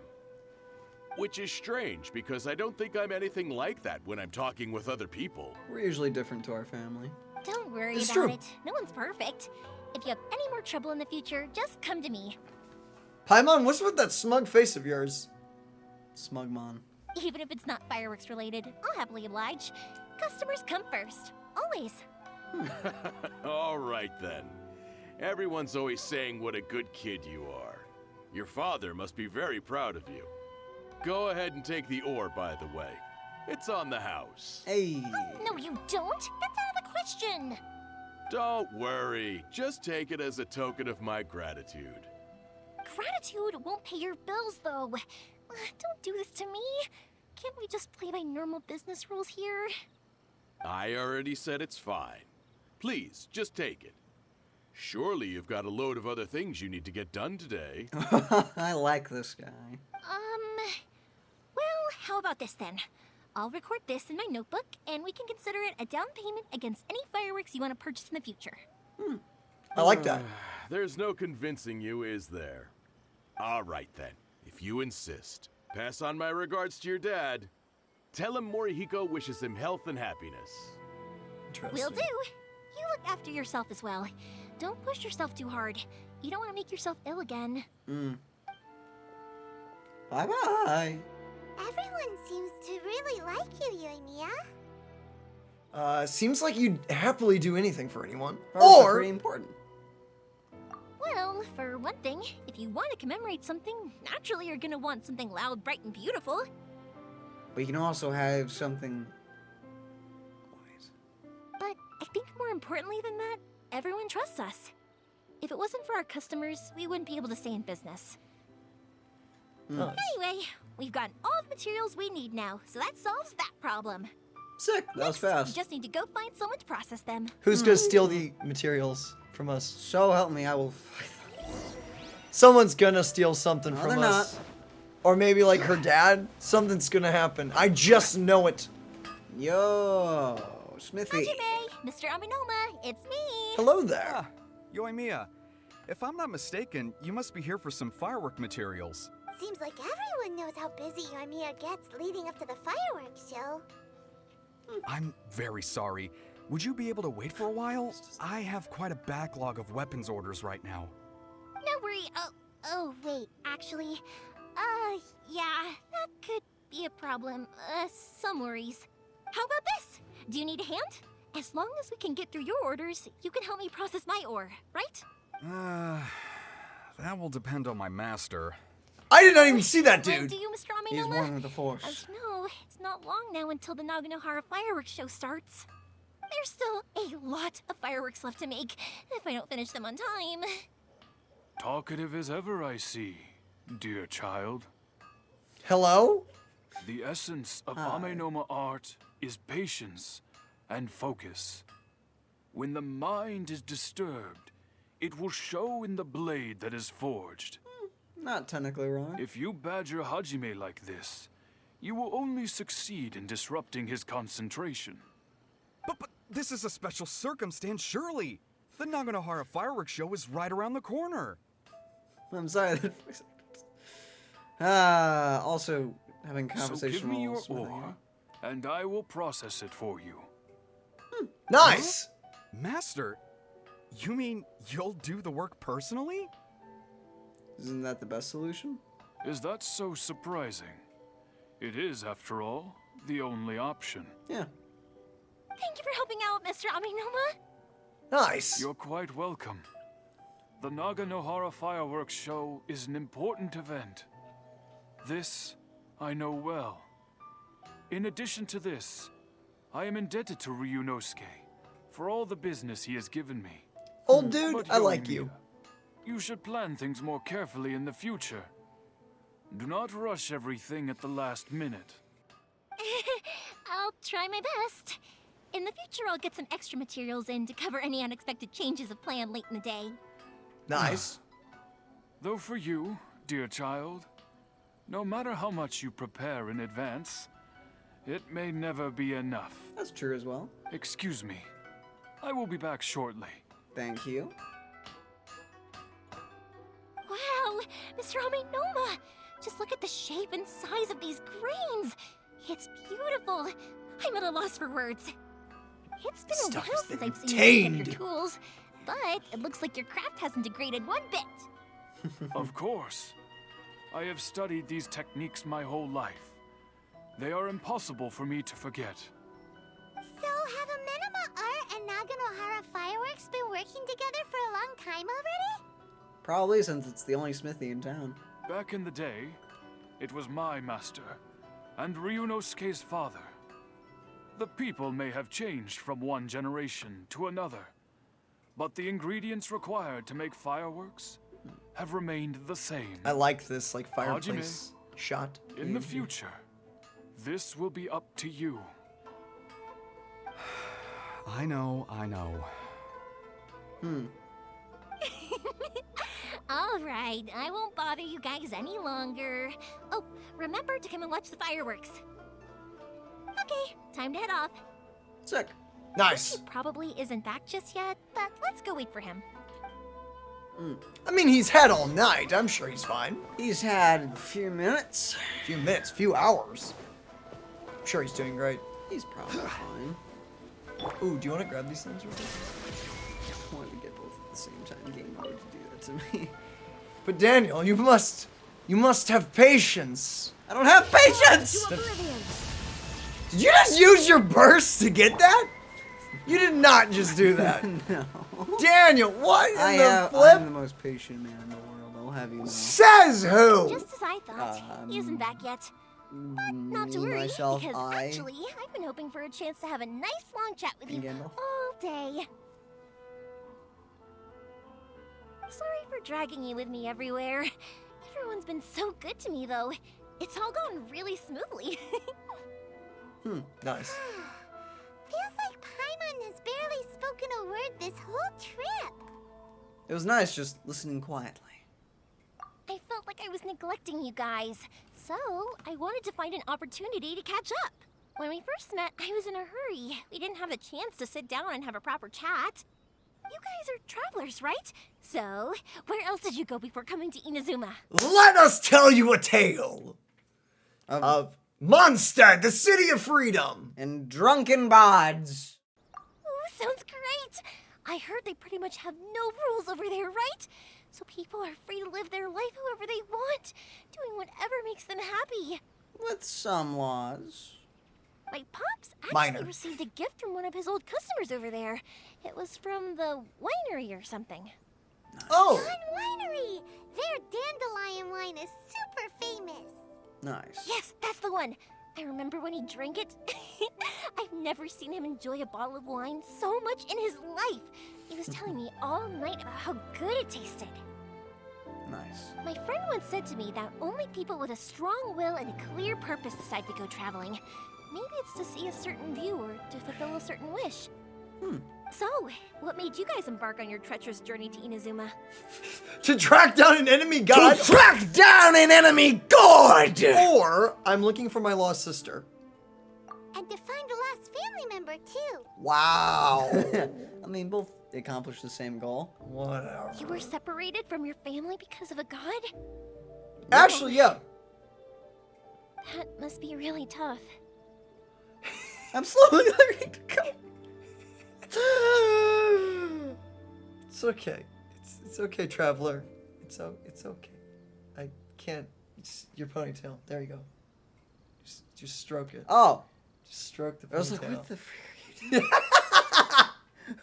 Which is strange, because I don't think I'm anything like that when I'm talking with other people. We're usually different to our family. Don't worry It's about true. it. No one's perfect. If you have any more trouble in the future, just come to me. Paimon, what's with that smug face of yours? Smugmon. Even if it's not fireworks related, I'll happily oblige. Customers come first. Always. All right then. Everyone's always saying what a good kid you are. Your father must be very proud of you. Go ahead and take the ore, by the way. It's on the house. Hey. No, you don't. That's out of the question. Don't worry. Just take it as a token of my gratitude. Gratitude won't pay your bills, though. Don't do this to me. Can't we just play by normal business rules here? I already said it's fine. Please, just take it. Surely you've got a load of other things you need to get done today. I like this guy. Well, how about this then? I'll record this in my notebook, and we can consider it a down payment against any fireworks you want to purchase in the future. I like that. There's no convincing you, is there? All right then, if you insist. Pass on my regards to your dad. Tell him Morihiko wishes him health and happiness. Interesting. Will do. You look after yourself as well. Don't push yourself too hard. You don't want to make yourself ill again. Bye-bye. Everyone seems to really like you, Yoimiya. Seems like you'd happily do anything for anyone. Fireworks are Or pretty important. Well, for one thing, if you want to commemorate something, naturally you're gonna want something loud, bright, and beautiful. But you can also have something quiet. But I think more importantly than that, everyone trusts us. If it wasn't for our customers, we wouldn't be able to stay in business. Nice. Anyway, we've gotten all the materials we need now, so that solves that problem. Sick. That was We fast. just need to go find someone to process them. Who's gonna steal the materials from us? So help me, I will fight them. Someone's gonna steal something No, from they're us. Or maybe like her dad. Something's gonna happen. I just know it. Yo, Smithy. Hajime, Mr. Aminoma, it's me. Hello there. Ah, Yoimiya. If I'm not mistaken, you must be here for some firework materials. Seems like everyone knows how busy Yoimiya gets leading up to the fireworks show. I'm very sorry. Would you be able to wait for a while? I have quite a backlog of weapons orders right now. No worry. Oh, wait, actually, yeah, that could be a problem. Some worries. How about this? Do you need a hand? As long as we can get through your orders, you can help me process my ore, right? That will depend on my master. I did not even see that Well, dude. do you, Mr. He's Aminoma? one with the force. As you know, it's not long now until the Naganohara fireworks show starts. There's still a lot of fireworks left to make if I don't finish them on time. Talkative as ever, I see, dear child. Hello? The essence of Hi. Amenoma art is patience and focus. When the mind is disturbed, it will show in the blade that is forged. Not technically wrong. If you badger Hajime like this, you will only succeed in disrupting his concentration. But this is a special circumstance, surely. The Naganohara fireworks show is right around the corner. I'm sorry. Also having So conversation give me your roles with ore, and I will process it for you. Nice. Master, You mean you'll do the work personally? Isn't that the best solution? Is that so surprising? It is, after all, the only option. Yeah. Thank you for helping out, Mr. Aminoma. Nice. You're quite welcome. The Naganohara Fireworks Show is an important event. This I know well. In addition to this, I am indebted to Ryunosuke for all the business he has given me. Old dude, But I like you. Yoimiya, you should plan things more carefully in the future. Do not rush everything at the last minute. I'll try my best. In the future, I'll get some extra materials in to cover any unexpected changes of plan late in the day. Nice. Though for you, dear child, no matter how much you prepare in advance, it may never be enough. That's true as well. Excuse me. I will be back shortly. Thank you. Wow, Mr. Aminoma! Just look at the shape and size of these grains. It's beautiful. I'm at a loss for words. It's been a Stuff while has since been I've seen you pick tamed. your tools, but it looks like your craft hasn't degraded one bit. Of course. I have studied these techniques my whole life. They are impossible for me to forget. So, have Amenema Art and Naganohara Fireworks been working together for a long time already? Probably, since it's the only smithy in town. Back in the day, it was my master, and Ryunosuke's father. The people may have changed from one generation to another, but the ingredients required to make fireworks have remained the same. I like this, like, fireplace shot. In the future, this will be up to you. I know. All right, I won't bother you guys any longer. Oh, remember to come and watch the fireworks. Okay, time to head off. Sick. Nice. He probably isn't back just yet, but let's go wait for him. I mean, he's had all night. I'm sure he's fine. He's had a few minutes. Few minutes, few hours. I'm sure he's doing great. He's probably fine. Ooh, do you want to grab these things real quick? I wanted to get both at the same time. Game mode to do that to me. But Daniel, you must have patience. I don't have patience! Did you just use your burst to get that? You did not just do that. No. Daniel, what in the I'm flip? the most patient man in the world, I'll have you know. Says who? Just as I thought, he isn't back yet. But not to Me, worry, myself, because I, actually, I've been hoping for a chance to have a nice long chat with you and Gandalf. all day. Sorry for dragging you with me everywhere. Everyone's been so good to me, though. It's all gone really smoothly. Nice. Feels like Paimon has barely spoken a word this whole trip. It was nice just listening quietly. I felt like I was neglecting you guys, so I wanted to find an opportunity to catch up. When we first met, I was in a hurry. We didn't have a chance to sit down and have a proper chat. You guys are travelers, right? So, where else did you go before coming to Inazuma? Let us tell you a tale of Mondstadt, the city of freedom. And drunken bards. Ooh, sounds great! I heard they pretty much have no rules over there, right? So people are free to live their life however they want, doing whatever makes them happy. With some laws. My pops actually Minor. received a gift from one of his old customers over there. It was from the winery or something. Oh, Fun Winery! Their dandelion wine is super famous. Nice. Yes, that's the one. I remember when he drank it. I've never seen him enjoy a bottle of wine so much in his life. He was telling me all night about how good it tasted. Nice. My friend once said to me that only people with a strong will and a clear purpose decide to go traveling. Maybe it's to see a certain view or to fulfill a certain wish. So, what made you guys embark on your treacherous journey to Inazuma? to track down an enemy god. To track down an enemy god! Or I'm looking for my lost sister. And to find a lost family member, too. Wow. I mean, both accomplish the same goal. Whatever. You were separated from your family because of a god? Actually, yeah. That must be really tough. I'm slowly learning to go. It's okay. It's okay, traveler. It's okay. I can't. It's your ponytail. There you go. Just stroke it. Oh. Just stroke the I was like, ponytail. what the frick?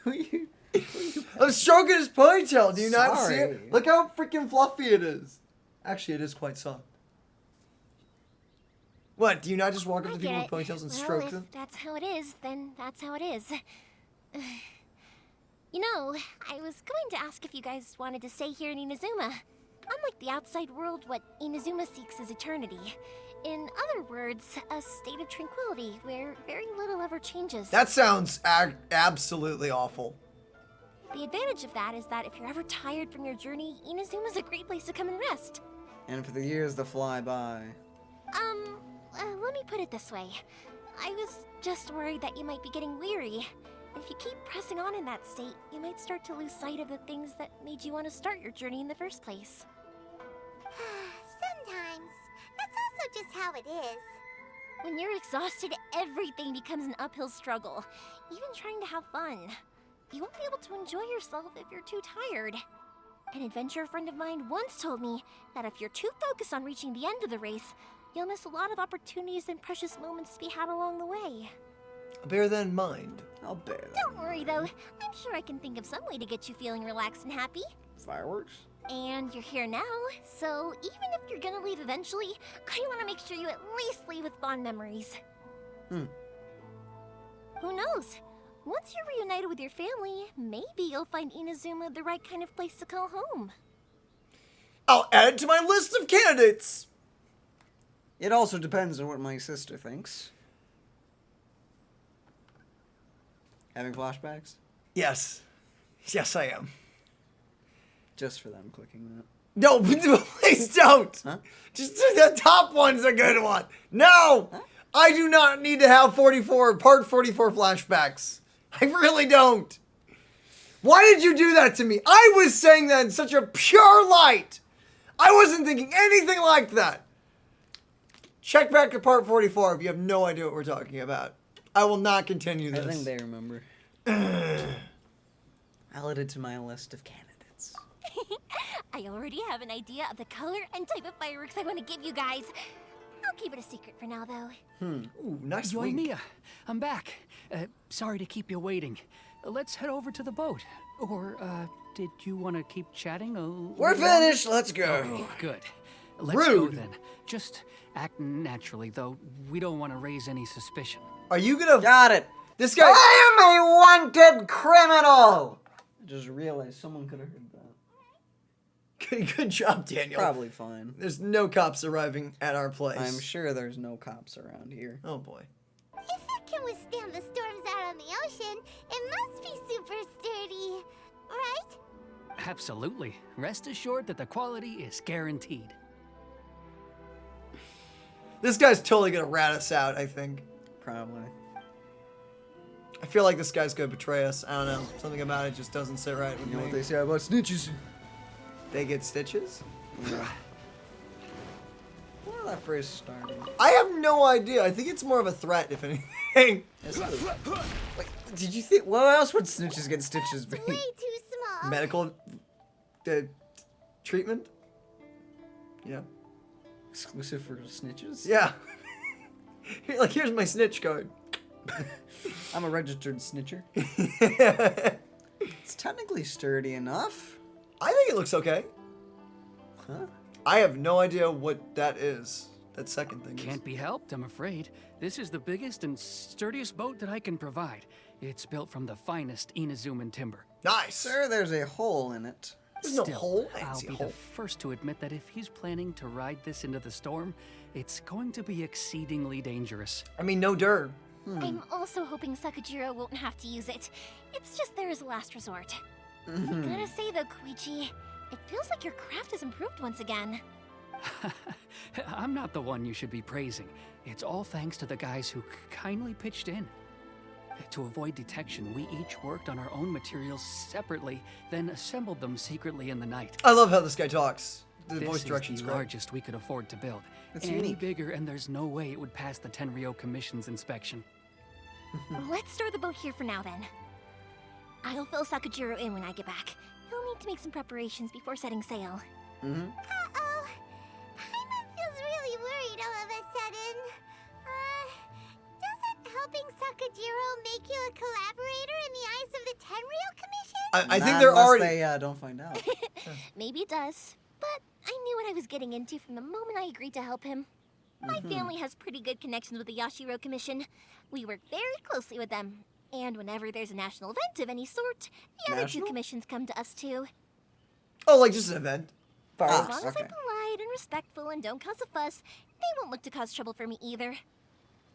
Who you? I'm stroking his ponytail. Do you not see Sorry. it? Look how freaking fluffy it is. Actually, it is quite soft. What? Do you not just walk up to people with ponytails and stroke them? If that's how it is, then that's how it is. You know, I was going to ask if you guys wanted to stay here in Inazuma. Unlike the outside world, what Inazuma seeks is eternity. In other words, a state of tranquility where very little ever changes. That sounds absolutely awful. The advantage of that is that if you're ever tired from your journey, Inazuma's a great place to come and rest. And for the years to fly by. Let me put it this way. I was just worried that you might be getting weary. If you keep pressing on in that state, you might start to lose sight of the things that made you want to start your journey in the first place. Sometimes. That's also just how it is. When you're exhausted, everything becomes an uphill struggle. Even trying to have fun. You won't be able to enjoy yourself if you're too tired. An adventurer friend of mine once told me that if you're too focused on reaching the end of the race, you'll miss a lot of opportunities and precious moments to be had along the way. Bear that in mind. I'll bear that. Don't worry though, I'm sure I can think of some way to get you feeling relaxed and happy. Fireworks? And you're here now, so even if you're gonna leave eventually, I want to make sure you at least leave with fond memories. Who knows? Once you're reunited with your family, maybe you'll find Inazuma the right kind of place to call home. I'll add it to my list of candidates. It also depends on what my sister thinks. Having flashbacks? Yes. Yes, I am. Just for them clicking that. No, please don't. Huh? Just the top one's a good one. No, I do not need to have part 44 flashbacks. I really don't. Why did you do that to me? I was saying that in such a pure light. I wasn't thinking anything like that. Check back to part 44 if you have no idea what we're talking about. I will not continue this. I think they remember. I'll add it to my list of candidates. I already have an idea of the color and type of fireworks I want to give you guys. I'll keep it a secret for now, though. Ooh, nice wink. Yoimiya, I'm back. Sorry to keep you waiting. Let's head over to the boat. Or, did you want to keep chatting a little We're finished. Let's go. Oh, good. Let's Rude. go then. Just act naturally, though. We don't want to raise any suspicion. Are you gonna? Got it. This guy. I am a wanted criminal. I just realized someone could have heard that. Good job, Daniel. Probably fine. There's no cops arriving at our place. I'm sure there's no cops around here. Oh boy. If it can withstand the storms out on the ocean, it must be super sturdy, right? Absolutely. Rest assured that the quality is guaranteed. This guy's totally gonna rat us out, I think. Probably. I feel like this guy's gonna betray us. I don't know. Something about it just doesn't sit right with You know me. what they say about snitches? They get stitches? Yeah. Well, that first started. I have no idea. I think it's more of a threat, if anything. Wait, did you think? What else would snitches get stitches be? Way too small. Medical treatment? Yeah. Exclusive for snitches? Yeah. Like, here's my snitch card. I'm a registered snitcher. It's technically sturdy enough. I think it looks okay. Huh? I have no idea what that is. That second thing Can't be helped, I'm afraid. This is the biggest and sturdiest boat that I can provide. It's built from the finest Inazuman timber. Nice. Sir, there's a hole in it. There's no Still, hole. I I'll see a be hole. the first to admit that if he's planning to ride this into the storm, it's going to be exceedingly dangerous. I mean, no dirt. I'm also hoping Sakajiro won't have to use it. It's just there as a last resort. Gotta say though, Koichi, it feels like your craft has improved once again. I'm not the one you should be praising. It's all thanks to the guys who kindly pitched in. To avoid detection, we each worked on our own materials separately, then assembled them secretly in the night. I love how this guy talks. The This voice is direction's the great. largest we could afford to build. It's Any unique. bigger, and there's no way it would pass the Tenryou Commission's inspection. Let's store the boat here for now then. I'll fill Sakajiro in when I get back. You'll need to make some preparations before setting sail. Uh-oh. Paimon feels really worried all of a sudden. Doesn't helping Sakajiro make you a collaborator in the eyes of the Tenryou Commission? I think Not they're unless already. they don't find out. Maybe it does, but I knew what I was getting into from the moment I agreed to help him. My family has pretty good connections with the Yashiro Commission. We work very closely with them. And whenever there's a national event of any sort, the other two National? commissions come to us too. Oh, like just an event. As Ah, long as okay. I'm polite and respectful and don't cause a fuss, they won't look to cause trouble for me either.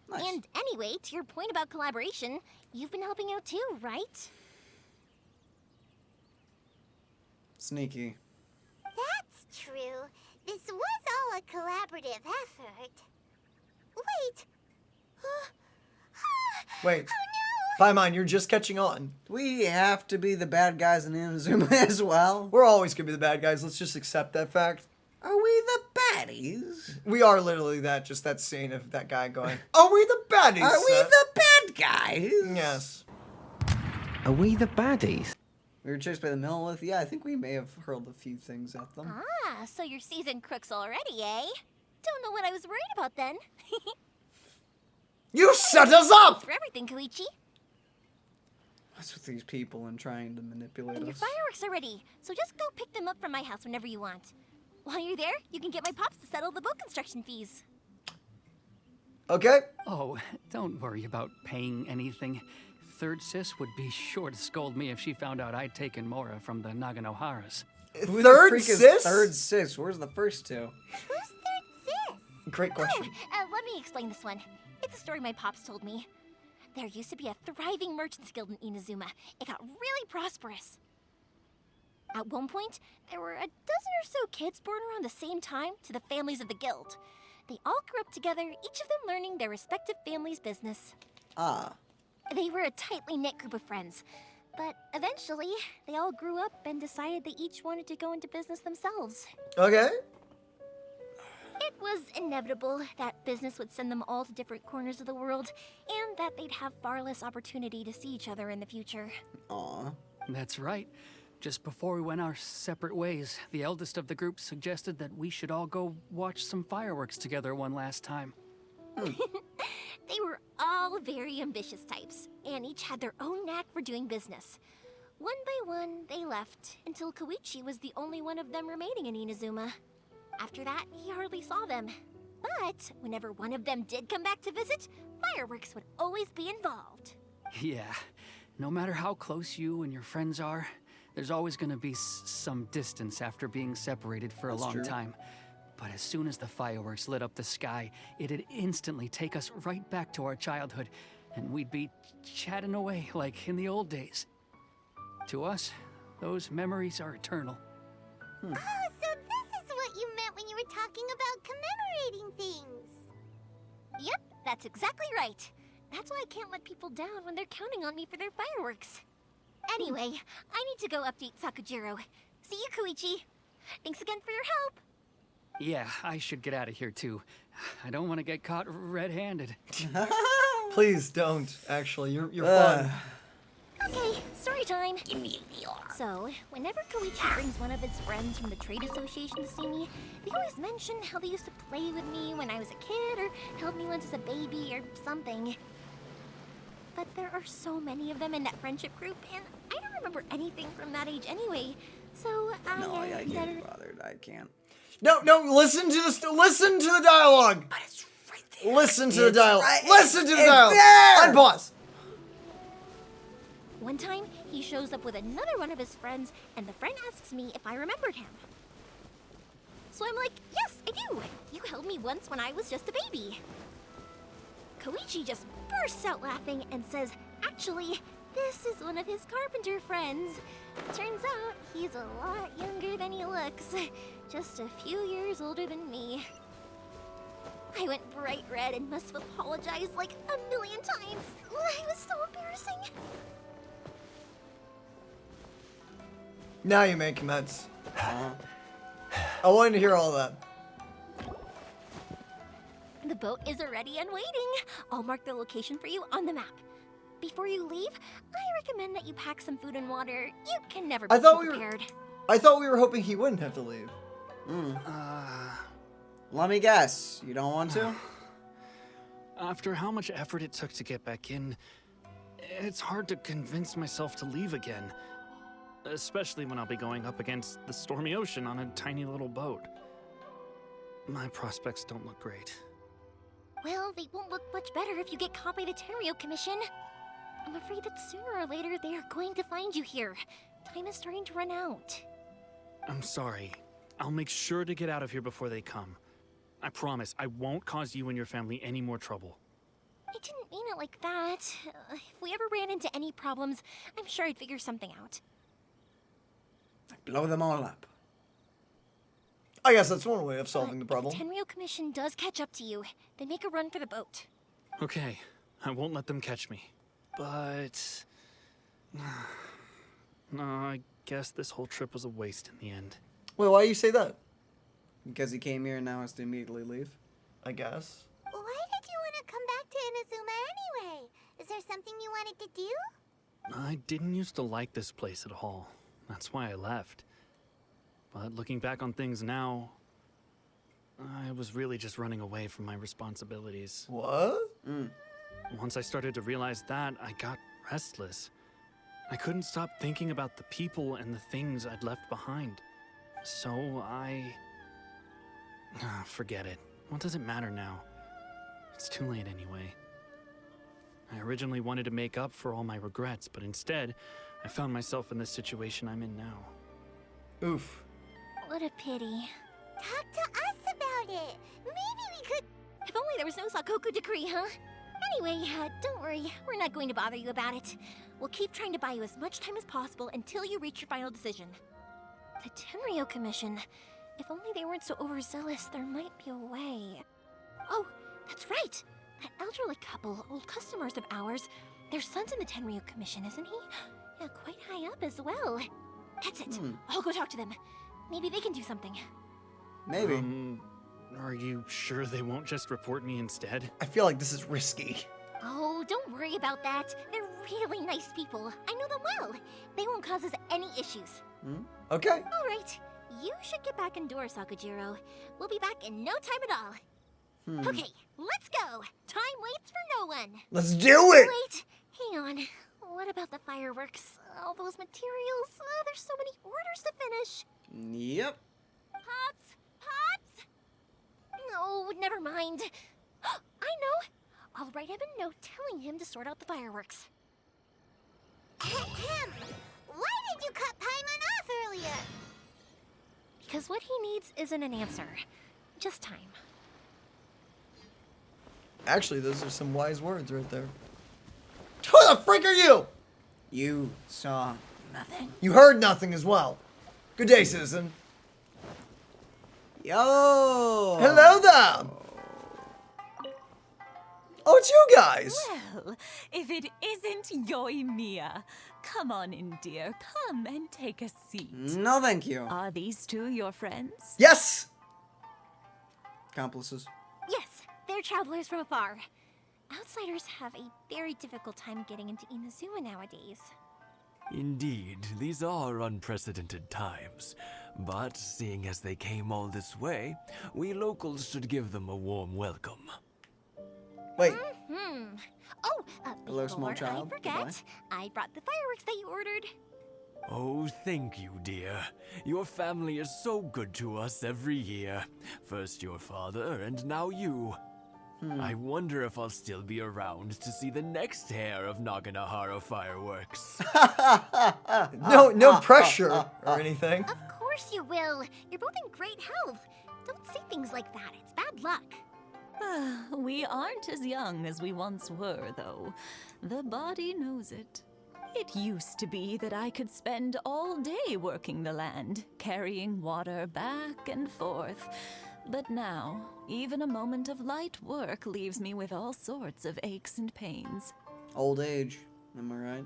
Nice. And anyway, to your point about collaboration, you've been helping out too, right? Sneaky. That's true. This was all a collaborative effort. Wait. Wait. Paimon, you're just catching on. We have to be the bad guys in Inazuma as well. We're always gonna be the bad guys. Let's just accept that fact. Are we the baddies? We are literally that. Just that scene of that guy going, "Are we the baddies?" Are we Seth?" the bad guys? Yes. Are we the baddies? We were chased by the Millilith. Yeah, I think we may have hurled a few things at them. Ah, so you're seasoned crooks already, eh? Don't know what I was worried about then. You set us up. For everything, Koichi. What's with these people and trying to manipulate Your us? fireworks are ready, so just go pick them up from my house whenever you want. While you're there, you can get my pops to settle the boat construction fees. Okay. Oh, don't worry about paying anything. Third Sis would be sure to scold me if she found out I'd taken Mora from the Naganoharas. Who the Third freak is sis? Third sis? Where's the first two? Who's third sis? Great question. Let me explain this one. It's a story my pops told me. There used to be a thriving merchants guild in Inazuma. It got really prosperous. At one point, there were a dozen or so kids born around the same time to the families of the guild. They all grew up together, each of them learning their respective family's business. Ah. They were a tightly knit group of friends. But eventually, they all grew up and decided they each wanted to go into business themselves. Okay. It was inevitable that business would send them all to different corners of the world, and that they'd have far less opportunity to see each other in the future. Aw. That's right. Just before we went our separate ways, the eldest of the group suggested that we should all go watch some fireworks together one last time. They were all very ambitious types, and each had their own knack for doing business. One by one, they left, until Koichi was the only one of them remaining in Inazuma. After that, he hardly saw them. But whenever one of them did come back to visit, fireworks would always be involved. Yeah, no matter how close you and your friends are, there's always gonna be some distance after being separated for a long true. time. But as soon as the fireworks lit up the sky, it'd instantly take us right back to our childhood, and we'd be chatting away like in the old days. To us, those memories are eternal. Oh, so this is what you meant when you were talking about commemorating things. Yep, that's exactly right. That's why I can't let people down when they're counting on me for their fireworks. Anyway, I need to go update Sakajiro. See you, Koichi. Thanks again for your help. Yeah, I should get out of here too. I don't want to get caught red-handed. Please don't. Actually, you're fun. Okay, story time. So, whenever Koichi brings one of his friends from the trade association to see me, they always mention how they used to play with me when I was a kid or held me once as a baby or something. But there are so many of them in that friendship group, and I don't remember anything from that age anyway. So No, I can't better... be bothered. I can't. No, listen to this. Listen to the dialogue. But it's right there. Listen to the It's dialogue. right- Listen to the it's dialogue. there! Unpause. One time, he shows up with another one of his friends, and the friend asks me if I remembered him. So I'm like, yes, I do. You held me once when I was just a baby. Koichi just bursts out laughing and says, actually, this is one of his carpenter friends. Turns out, he's a lot younger than he looks. Just a few years older than me. I went bright red and must have apologized like a million times. It was so embarrassing. Now you're making sense. I wanted to hear all that. The boat is ready and waiting. I'll mark the location for you on the map. before you leave, I recommend that you pack some food and water. You can never be I thought too we were- prepared. I thought we were hoping he wouldn't have to leave. Let me guess. You don't want to? After how much effort it took to get back in, it's hard to convince myself to leave again. Especially when I'll be going up against the stormy ocean on a tiny little boat. My prospects don't look great. Well, they won't look much better if you get caught by the Tenryou Commission. I'm afraid that sooner or later they are going to find you here. Time is starting to run out. I'm sorry. I'll make sure to get out of here before they come. I promise I won't cause you and your family any more trouble. I didn't mean it like that. If we ever ran into any problems, I'm sure I'd figure something out. Blow them all up. I guess that's one way of solving the But problem. if the Tenryou Commission does catch up to you, then make a run for the boat. Okay, I won't let them catch me. But... no, I guess this whole trip was a waste in the end. Wait, why do you say that? Because he came here and now has to immediately leave. I guess. Why did you want to come back to Inazuma anyway? Is there something you wanted to do? I didn't used to like this place at all. That's why I left. But looking back on things now, I was really just running away from my responsibilities. What? Once I started to realize that, I got restless. I couldn't stop thinking about the people and the things I'd left behind. So forget it. What does it matter now? It's too late anyway. I originally wanted to make up for all my regrets, but instead, I found myself in the situation I'm in now. Oof. What a pity. Talk to us about it. Maybe we could... If only there was no Sakoku decree, huh? Anyway, don't worry. We're not going to bother you about it. We'll keep trying to buy you as much time as possible until you reach your final decision. The Tenryou Commission. If only they weren't so overzealous, there might be a way. Oh, that's right! That elderly couple, old customers of ours, their son's in the Tenryou Commission, isn't he? Yeah, quite high up as well. That's it. I'll go talk to them. Maybe they can do something. Maybe. Are you sure they won't just report me instead? I feel like this is risky. Oh, don't worry about that. They're really nice people. I know them well. They won't cause us any issues. Okay. All right. You should get back indoors, Sakajiro. We'll be back in no time at all. Okay, let's go. Time waits for no one. Let's do it! Wait, hang on. What about the fireworks? All those materials? There's so many orders to finish. Yep. Pops! Pops! No, never mind. I know. I'll write him a note telling him to sort out the fireworks. Ahem. Why did you cut Paimon off earlier? Because what he needs isn't an answer. Just time. Actually, those are some wise words right there. Who the frick are you? You saw nothing. You heard nothing as well. Good day, citizen. Yo! Hello there! Oh, it's you guys! Well, if it isn't Yoimiya. Come on in, dear. Come and take a seat. No, thank you. Are these two your friends? Yes! Accomplices. Yes, they're travelers from afar. Outsiders have a very difficult time getting into Inazuma nowadays. Indeed, these are unprecedented times. But seeing as they came all this way, we locals should give them a warm welcome. Wait. Oh, Hello, small before child. I forget, I brought the fireworks that you ordered. Oh, thank you, dear. Your family is so good to us every year. First your father, and now you. I wonder if I'll still be around to see the next hair of Naganohara fireworks. No pressure or anything. Of course you will. You're both in great health. Don't say things like that. It's bad luck. We aren't as young as we once were, though. The body knows it. It used to be that I could spend all day working the land, carrying water back and forth. But now, even a moment of light work leaves me with all sorts of aches and pains. Old age. Am I right?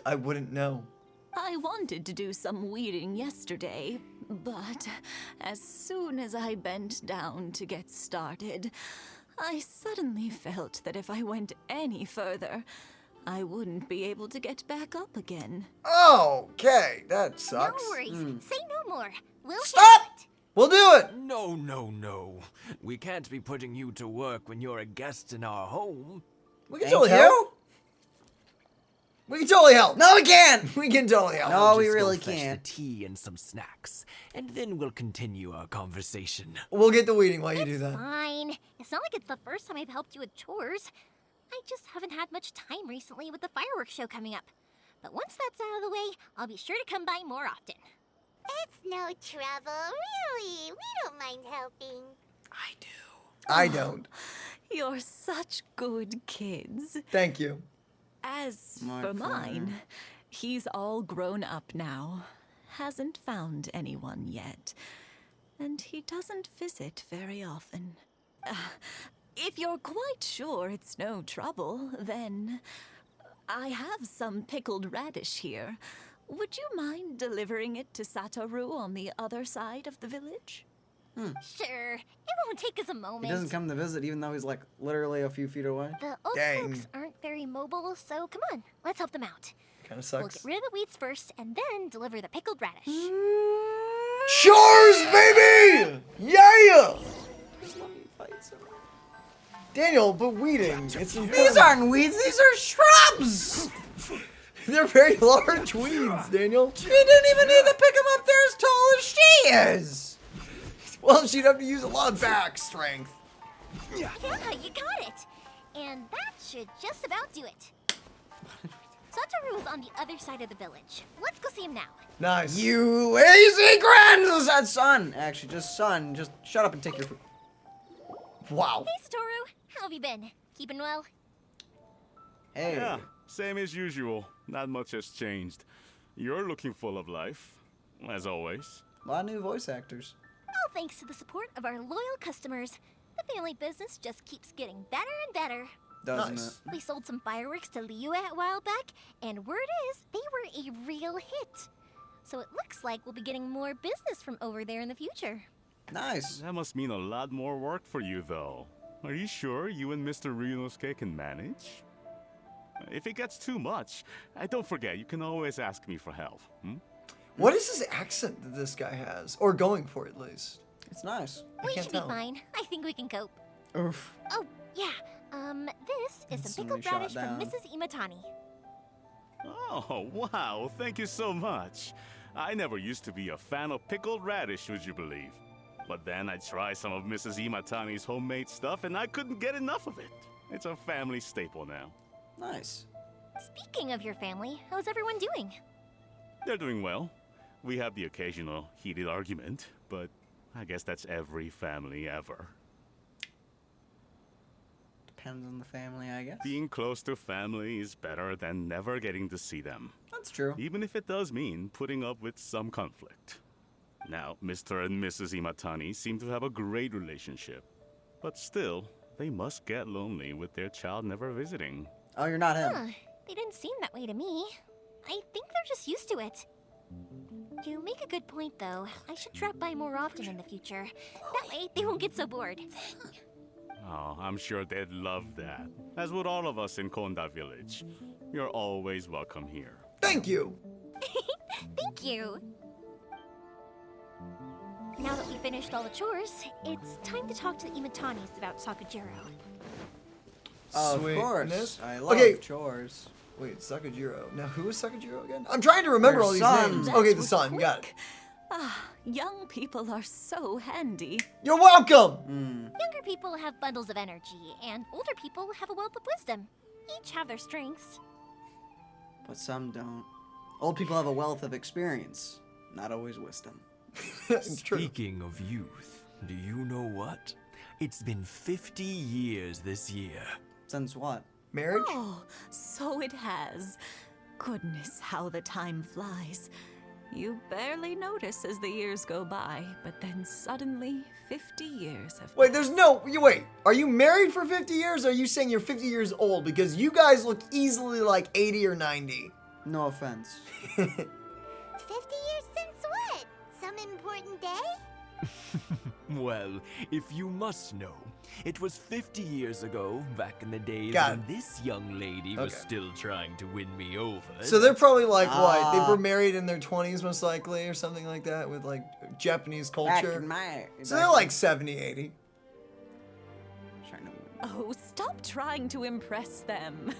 I wouldn't know. I wanted to do some weeding yesterday, but as soon as I bent down to get started, I suddenly felt that if I went any further, I wouldn't be able to get back up again. Okay, that sucks. No worries. Say no more. We'll Stop! handle it. We'll do it! No, no, no. We can't be putting you to work when you're a guest in our home. We can totally help. We can totally help. No, we can't. We can totally help. No, we Just go really fetch can't. the tea and some snacks, and then we'll continue our conversation. We'll get the weeding while you do that. Fine. It's not like it's the first time I've helped you with chores. I just haven't had much time recently with the fireworks show coming up. But once that's out of the way, I'll be sure to come by more often. It's no trouble, really. We don't mind helping. I don't. You're such good kids. Thank you. As My for father. mine, he's all grown up now. Hasn't found anyone yet. And he doesn't visit very often. If you're quite sure it's no trouble, then I have some pickled radish here. Would you mind delivering it to Satoru on the other side of the village? Sure. It won't take us a moment. He doesn't come to visit even though he's like literally a few feet away. The old Dang. folks aren't very mobile, so come on. Let's help them out. Kind of We'll sucks. get rid of the weeds first, and then deliver the pickled radish. Chores, baby! Yeah! Daniel, but weeding, it's important. These aren't weeds, these are shrubs! They're very large weeds, Daniel. You didn't even need to pick them up, they're as tall as she is! Well, she'd have to use a lot of back strength. Yeah, you got it. And that should just about do it. Satoru is on the other side of the village. Let's go see him now. Nice. You lazy grandson! Actually, just son, just shut up and take your food. Wow. Hey, Satoru. How have you been? Keeping well? Hey. Yeah, same as usual. Not much has changed. You're looking full of life, as always. A lot of new voice actors. All thanks to the support of our loyal customers. The family business just keeps getting better and better. Doesn't Nice. it? We sold some fireworks to Liu a while back, and word is they were a real hit. So it looks like we'll be getting more business from over there in the future. Nice. That must mean a lot more work for you, though. Are you sure you and Mr. Ryunosuke can manage? If it gets too much, don't forget, you can always ask me for help. What is this accent that this guy has? Or going for it, at least. It's nice. We can't should be tell. fine. I think we can cope. Oof. Oh, yeah. This is some Instantly pickled radish shot from down. Mrs. Imatani. Oh, wow, thank you so much. I never used to be a fan of pickled radish, would you believe? But then I tried some of Mrs. Imatani's homemade stuff and I couldn't get enough of it. It's a family staple now. Nice. Speaking of your family, how's everyone doing? They're doing well. We have the occasional heated argument, but I guess that's every family ever. Depends on the family, I guess. Being close to family is better than never getting to see them. That's true. Even if it does mean putting up with some conflict. Now, Mr. and Mrs. Imatani seem to have a great relationship. But still, they must get lonely with their child never visiting. Oh, you're not him. Huh, they didn't seem that way to me. I think they're just used to it. You make a good point, though. I should drop by more often in the future. That way, they won't get so bored. Oh, I'm sure they'd love that. As would all of us in Konda Village. You're always welcome here. Thank you. Thank you. Now that we've finished all the chores, it's time to talk to the Imatanis about Sakajiro. Of Sweetness. course. I love Okay. chores. Wait, Sakajiro. Now, who is Sakajiro again? I'm trying to remember Their all these son. names. That Okay, the was son. Got it. quick. Young people are so handy. You're welcome. Younger people have bundles of energy, and older people have a wealth of wisdom. Each have their strengths. But some don't. Old people have a wealth of experience, not always wisdom. It's true. Speaking of youth, do you know what? It's been 50 years this year. Since what? Marriage? Oh, so it has. Goodness, how the time flies. You barely notice as the years go by, but then suddenly 50 years have Wait, there's no. Wait, are you married for 50 years? Or are you saying you're 50 years old? Because you guys look easily like 80 or 90. No offense. 50 years since what? Some important day? Well, if you must know, it was 50 years ago, back in the days Got when this young lady was still trying to win me over. So they're probably like, what? They were married in their 20s most likely or something like that with like Japanese culture. So they're like 70, 80. Oh, stop trying to impress them.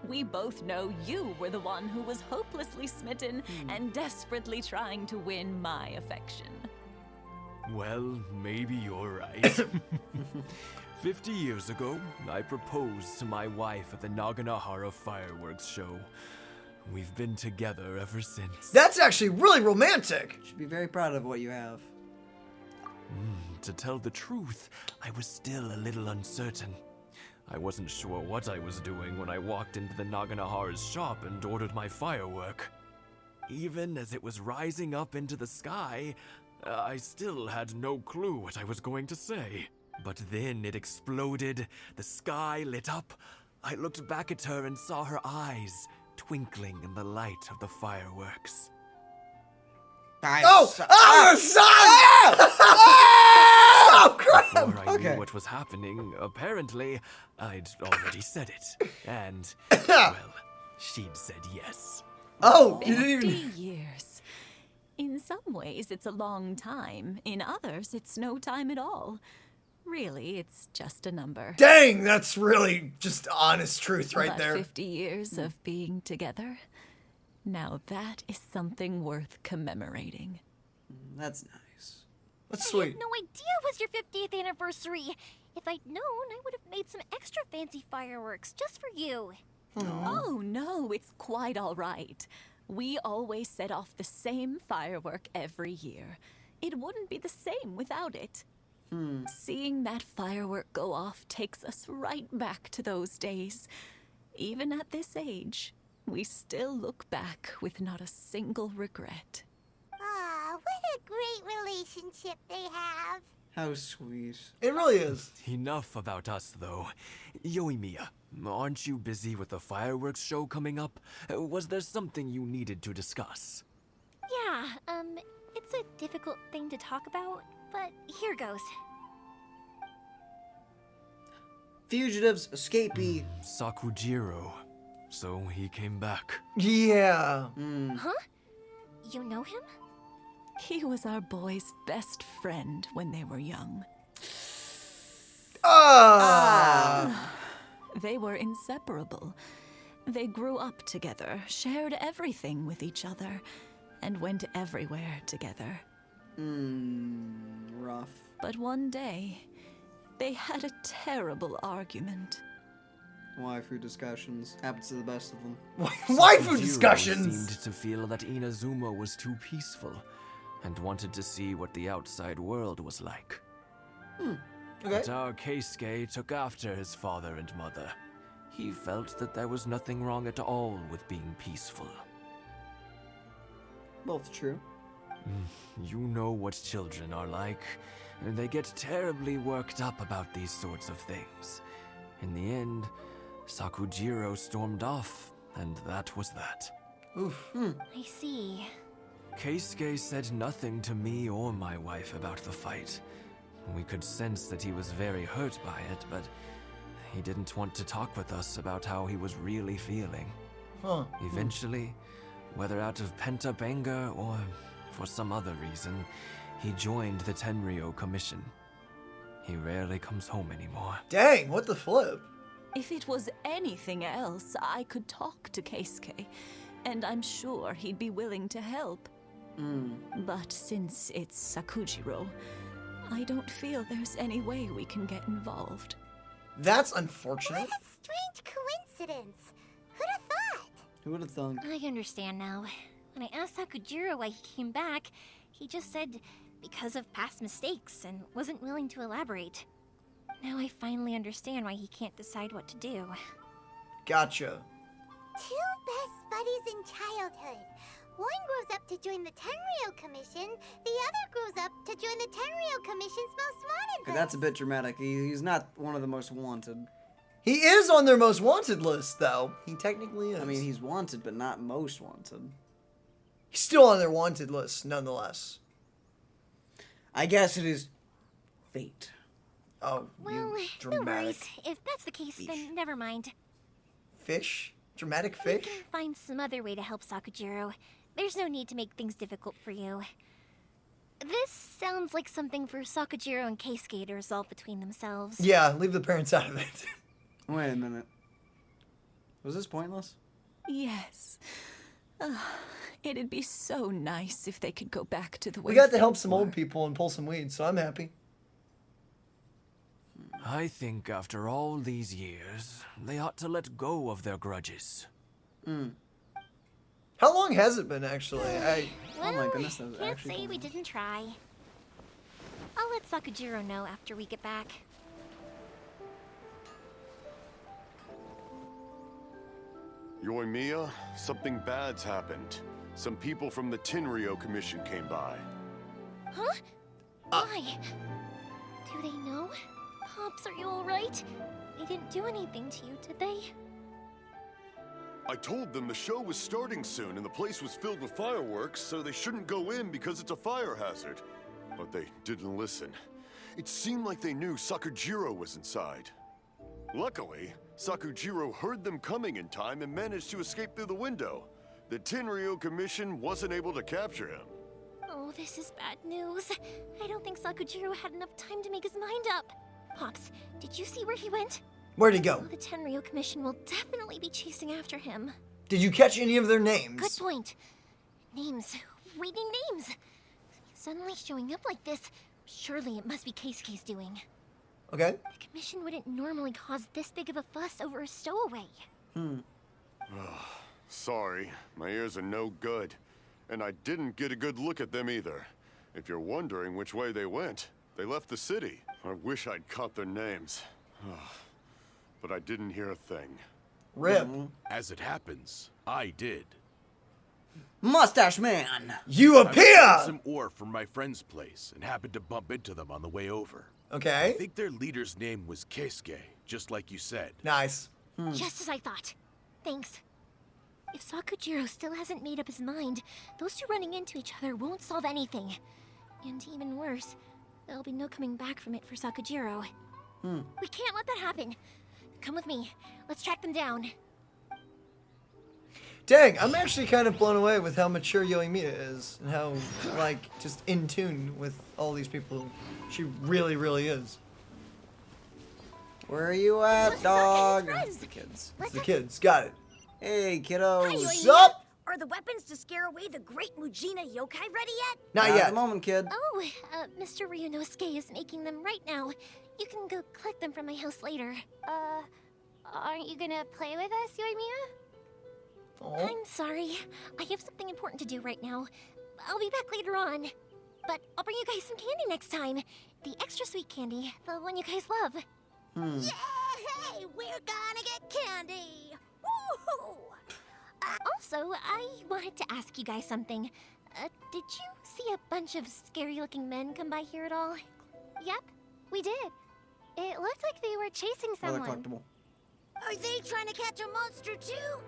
We both know you were the one who was hopelessly smitten and desperately trying to win my affection. Well, maybe you're right. 50 years ago, I proposed to my wife at the Naganohara fireworks show. We've been together ever since. That's actually really romantic. You should be very proud of what you have. To tell the truth, I was still a little uncertain. I wasn't sure what I was doing when I walked into the Naganohara's shop and ordered my firework. Even as it was rising up into the sky, I still had no clue what I was going to say. But then it exploded, the sky lit up. I looked back at her and saw her eyes twinkling in the light of the fireworks. Oh, the sun! Oh, crap! Before I knew what was happening, apparently, I'd already said it. And, well, she'd said yes. Oh, you 50 didn't even... years. In some ways, it's a long time. In others, it's no time at all. Really, it's just a number. Dang, that's really just honest truth right But there. 50 years of being together. Now that is something worth commemorating. That's nice. That's I sweet. had no idea it was your 50th anniversary. If I'd known, I would have made some extra fancy fireworks just for you. Oh, no, it's quite all right. We always set off the same firework every year. It wouldn't be the same without it. Seeing that firework go off takes us right back to those days. Even at this age, we still look back with not a single regret. Aw, what a great relationship they have. How sweet. It really is. Enough about us, though. Yoimiya, aren't you busy with the fireworks show coming up? Was there something you needed to discuss? Yeah, it's a difficult thing to talk about, but here goes. Fugitives, escapee. Sakajiro. So he came back. Yeah. Huh? You know him? He was our boy's best friend when they were young. They were inseparable. They grew up together, shared everything with each other, and went everywhere together. Rough. But one day, they had a terrible argument. Waifu discussions. Happens to the best of them. Waifu Sakajiro discussions! seemed to feel that Inazuma was too peaceful and wanted to see what the outside world was like. Okay. But our Keisuke took after his father and mother. He felt that there was nothing wrong at all with being peaceful. Both true. You know what children are like. They get terribly worked up about these sorts of things. In the end, Sakajiro stormed off, and that was that. Oof. I see. Keisuke said nothing to me or my wife about the fight. We could sense that he was very hurt by it, but he didn't want to talk with us about how he was really feeling. Eventually, whether out of pent-up anger or for some other reason, he joined the Tenryou Commission. He rarely comes home anymore. Dang, what the flip? If it was anything else, I could talk to Keisuke, and I'm sure he'd be willing to help. But since it's Sakajiro, I don't feel there's any way we can get involved. That's unfortunate. What a strange coincidence. Who'd have thought? Who would have thunk? I understand now. When I asked Sakajiro why he came back, he just said because of past mistakes and wasn't willing to elaborate. Now I finally understand why he can't decide what to do. Gotcha. Two best buddies in childhood. One grows up to join the Tenryou Commission, the other grows up to join the Tenryou Commission's most wanted Okay, list. that's a bit dramatic. He's not one of the most wanted. He is on their most wanted list, though. He technically is. I mean, he's wanted, but not most wanted. He's still on their wanted list, nonetheless. I guess it is fate. Oh, Well, you no dramatic worries. If that's the case, then never mind. fish. Dramatic We fish. can find some other way to help Sakajiro. There's no need to make things difficult for you. This sounds like something for Sakajiro and Keisuke to resolve between themselves. Yeah, leave the parents out of it. Wait a minute. Was this pointless? Yes. It'd be so nice if they could go back to the way We got to help things some were. old people and pull some weeds, so I'm happy. I think after all these years, they ought to let go of their grudges. How long has it been, actually? Well, Oh my goodness, that was can't actually say we going on. didn't try. I'll let Sakajiro know after we get back. Yoimiya, something bad's happened. Some people from the Tenryou Commission came by. Huh? Why? Do they know? Pops, are you alright? They didn't do anything to you, did they? I told them the show was starting soon and the place was filled with fireworks, so they shouldn't go in because it's a fire hazard. But they didn't listen. It seemed like they knew Sakajiro was inside. Luckily, Sakajiro heard them coming in time and managed to escape through the window. The Tenryou Commission wasn't able to capture him. Oh, this is bad news. I don't think Sakajiro had enough time to make his mind up. Pops, did you see where he went? Where'd he go? Oh, the Tenryou Commission will definitely be chasing after him. Did you catch any of their names? Good point. Names. Reading names. Suddenly showing up like this, surely it must be Keisuke's doing. Okay. The Commission wouldn't normally cause this big of a fuss over a stowaway. Sorry, my ears are no good. And I didn't get a good look at them either. If you're wondering which way they went, they left the city. I wish I'd caught their names. But I didn't hear a thing. Rip. As it happens, I did. Mustache Man! You I was appear! getting some ore from my friend's place and happened to bump into them on the way over. I Okay. think their leader's name was Keisuke, just like you said. Nice. Just as I thought. Thanks. If Sakajiro still hasn't made up his mind, those two running into each other won't solve anything. And even worse, there'll be no coming back from it for Sakajiro. We can't let that happen. Come with me. Let's track them down. Dang, I'm actually kind of blown away with how mature Yoimiya is and how, like, just in tune with all these people. She really, really is. Where are you at, What's dog? Sakajoro's It's the kids. It's the kids. Got it. Hey, kiddos. What's up? Are the weapons to scare away the great Mujina yokai ready yet? Not At yet. the moment, kid. Oh, Mr. Ryunosuke is making them right now. You can go collect them from my house later. Aren't you gonna play with us, Yoimiya? Oh. I'm sorry. I have something important to do right now. I'll be back later on. But I'll bring you guys some candy next time. The extra sweet candy, the one you guys love. Yay! We're gonna get candy! Woohoo! Also, I wanted to ask you guys something. Did you see a bunch of scary-looking men come by here at all? Yep, we did. It looked like they were chasing Another someone. collectible. Are they trying to catch a monster too?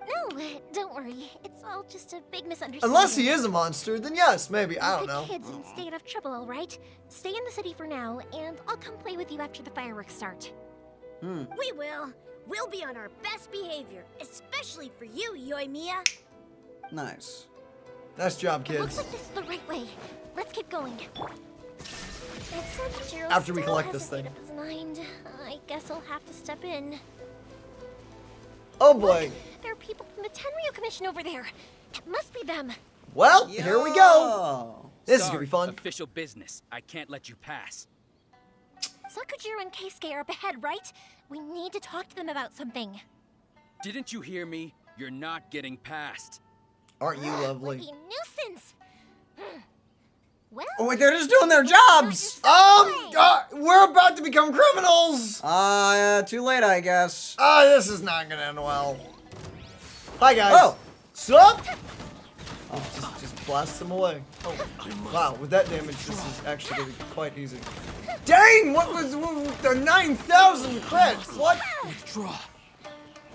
No, don't worry. It's all just a big misunderstanding. Unless he is a monster, then yes, maybe. I don't The know. kids and stay out of trouble, all right? Stay in the city for now, and I'll come play with you after the fireworks start. We will. We'll be on our best behavior, especially for you, Yoimiya. Nice. Nice job, Looks kids. like this is the right way. Let's get going. If Sakajiro After we still collect this hasn't thing. made up his mind, I guess I'll have to step in. Oh boy. There are people from the Tenryou Commission over there. It must be them. Well, here we go. This is gonna be fun. Official business. I can't let you pass. Sakajiro and Keisuke are up ahead, right? We need to talk to them about something. Didn't you hear me? You're not getting past. Aren't you What lovely? a nuisance. Well, Oh, wait, they're just doing their jobs. We're about to become criminals. Too late, I guess. This is not gonna end well. Hi guys. Oh. Sup? Oh, just blast them away. Oh, wow, with that damage, this is actually gonna be quite easy. Dang, what was the 9,000 creds? What? Withdraw.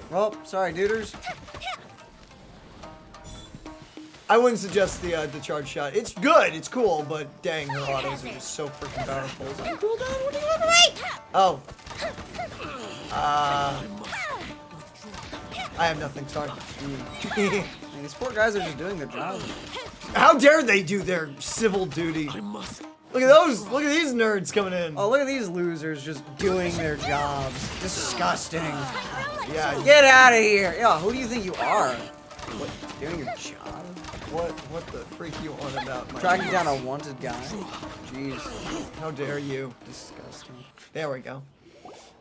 Well, sorry, duders. I wouldn't suggest the charge shot. It's good, it's cool, but dang, her autos are just so freaking powerful. Is that cool down? What do you want? Wait! Oh. I have nothing, sorry. Man, these poor guys are just doing their job. How dare they do their civil duty? Look at those, look at these nerds coming in. Oh, look at these losers just doing their jobs. Disgusting. Yeah. Get out of here. Yeah, who do you think you are? What, doing your job? What the freak you on about? Tracking down a wanted guy? Jeez. How dare you? Disgusting. There we go.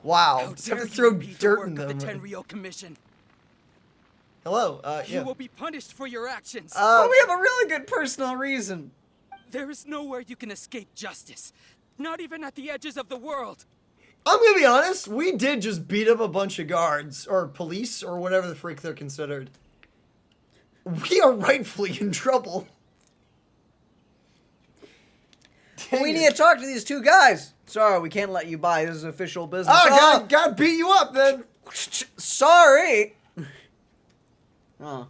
Wow. Just have to throw dirt in them. The Tenryou Commission. Hello, yeah. You will be punished for your actions. But we have a really good personal reason. There is nowhere you can escape justice. Not even at the edges of the world. I'm gonna be honest, we did just beat up a bunch of guards, or police, or whatever the freak they're considered. We are rightfully in trouble. We need to talk to these two guys. Sorry, we can't let you by. This is official business. Oh, God beat you up then. Sorry. Oh.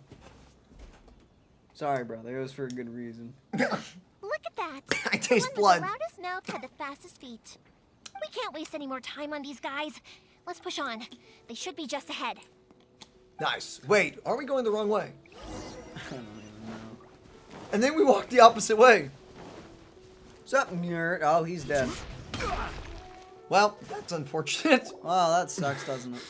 Sorry, brother. It was for a good reason. Look at that. I taste The one blood. with the loudest mouth had the fastest feet. We can't waste any more time on these guys. Let's push on. They should be just ahead. Nice. Wait, are we going the wrong way? I don't even know. And then we walked the opposite way. What's up, nerd? Oh, he's dead. Well, that's unfortunate. Wow, that sucks, doesn't it?